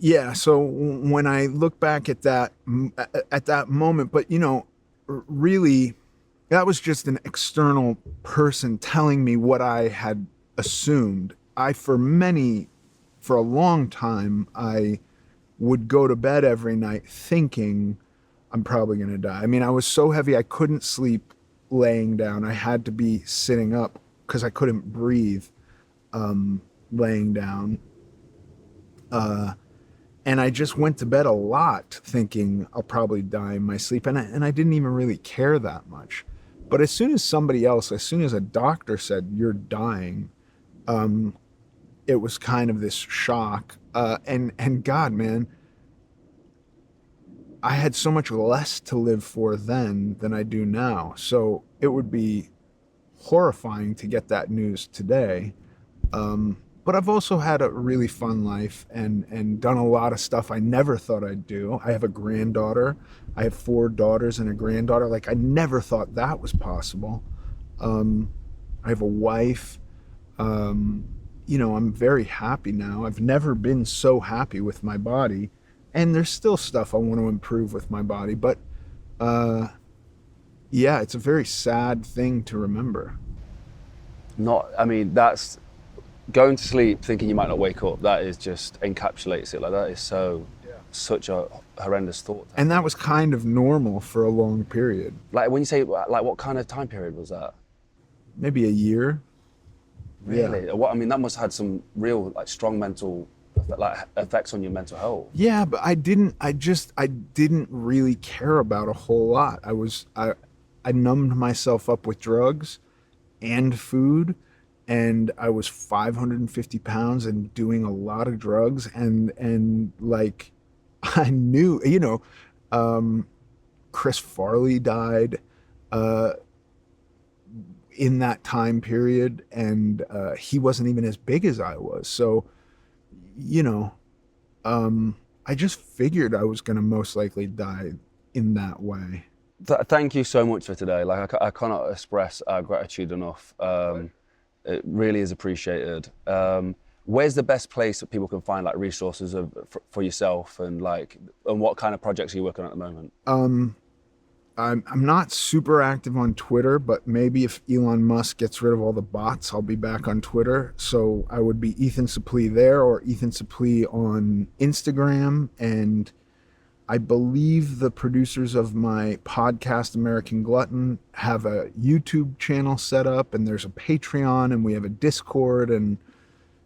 Yeah. So when I look back at that moment, but you know, really, that was just an external person telling me what I had assumed. For a long time, I would go to bed every night thinking I'm probably going to die. I mean, I was so heavy I couldn't sleep laying down. I had to be sitting up because I couldn't breathe laying down. And I just went to bed a lot thinking I'll probably die in my sleep. And I didn't even really care that much. But as soon as a doctor said, you're dying, it was kind of this shock. And God, man, I had so much less to live for then than I do now. So it would be horrifying to get that news today. But I've also had a really fun life and done a lot of stuff I never thought I'd do. I have a granddaughter. I have 4 daughters and a granddaughter. Like, I never thought that was possible. I have a wife. You know, I'm very happy now. I've never been so happy with my body. And there's still stuff I want to improve with my body. But, yeah, it's a very sad thing to remember. That's going to sleep thinking you might not wake up. That is just encapsulates it. Like, that is such a horrendous thought. And that was kind of normal for a long period. Like, when you say, like, what kind of time period was that? Maybe a year. Really? Yeah. What, I mean, that must have had some real, like, strong mental, like, effects on your mental health. Yeah, but I didn't really care about a whole lot. I numbed myself up with drugs and food, and I was 550 pounds and doing a lot of drugs, and like, I knew, you know, Chris Farley died in that time period, and he wasn't even as big as I was. So, you know, I just figured I was going to most likely die in that way. Thank you so much for today. Like, I cannot express our gratitude enough. It really is appreciated. Where's the best place that people can find, like, resources for yourself, and what kind of projects are you working on at the moment? I'm not super active on Twitter, but maybe if Elon Musk gets rid of all the bots, I'll be back on Twitter. So I would be Ethan Suplee there, or Ethan Suplee on Instagram. And I believe the producers of my podcast, American Glutton, have a YouTube channel set up, and there's a Patreon, and we have a Discord, and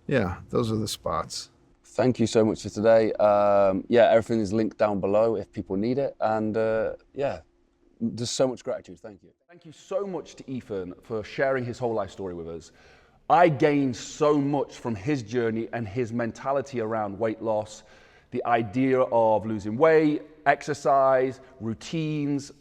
yeah, those are the spots. Thank you so much for today. Yeah, everything is linked down below if people need it. And yeah, just so much gratitude. Thank you. Thank you so much to Ethan for sharing his whole life story with us. I gained so much from his journey and his mentality around weight loss, the idea of losing weight, exercise, routines,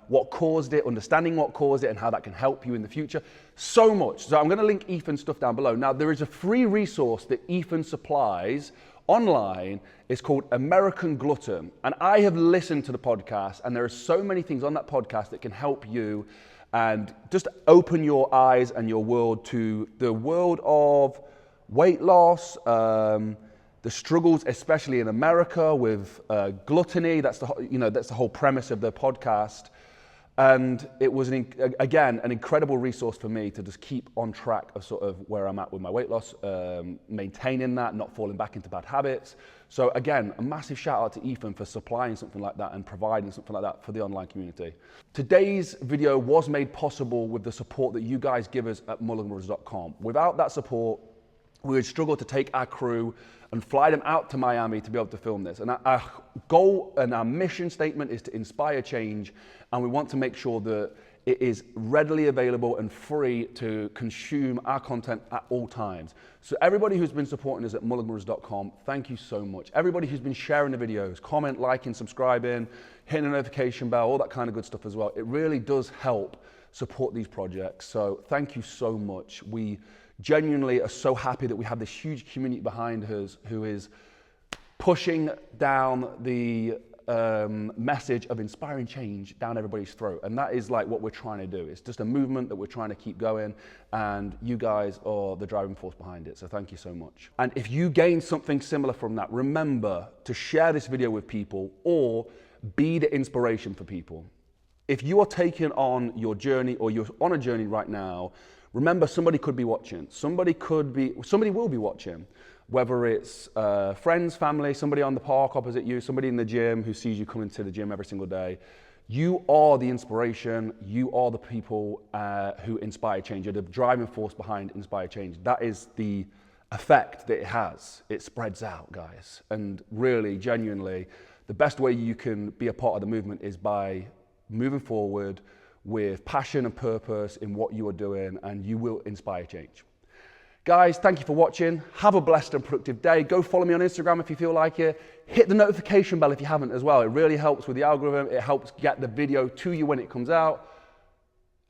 what caused it, understanding what caused it, and how that can help you in the future. So much. So I'm going to link Ethan's stuff down below. Now, there is a free resource that Ethan supplies online. It's called American Glutton. And I have listened to the podcast, and there are so many things on that podcast that can help you and just open your eyes and your world to the world of weight loss, the struggles, especially in America, with gluttony. That's the whole premise of the podcast. And it was, again, an incredible resource for me to just keep on track of sort of where I'm at with my weight loss, maintaining that, not falling back into bad habits. So again, a massive shout out to Ethan for supplying something like that and providing something like that for the online community. Today's video was made possible with the support that you guys give us at Mulliganbrothers.com. Without that support, we would struggle to take our crew and fly them out to Miami to be able to film this. And our goal and our mission statement is to inspire change, and we want to make sure that it is readily available and free to consume our content at all times. So everybody who's been supporting us at Mulliganbrothers.com, thank you so much. Everybody who's been sharing the videos, comment, liking, subscribing, hitting the notification bell, all that kind of good stuff as well. It really does help support these projects. So thank you so much. We genuinely are so happy that we have this huge community behind us who is pushing down the message of inspiring change down everybody's throat. And that is like what we're trying to do. It's just a movement that we're trying to keep going, and you guys are the driving force behind it. So thank you so much. And if you gain something similar from that, remember to share this video with people or be the inspiration for people. If you are taking on your journey, or you're on a journey right now, remember, somebody could be watching. Somebody will be watching. Whether it's friends, family, somebody on the park opposite you, somebody in the gym who sees you coming to the gym every single day. You are the inspiration. You are the people who inspire change. You're the driving force behind inspire change. That is the effect that it has. It spreads out, guys. And really, genuinely, the best way you can be a part of the movement is by moving forward with passion and purpose in what you are doing, and you will inspire change. Guys, thank you for watching. Have a blessed and productive day. Go follow me on Instagram if you feel like it. Hit the notification bell if you haven't as well. It really helps with the algorithm. It helps get the video to you when it comes out.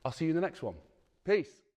I'll see you in the next one. Peace.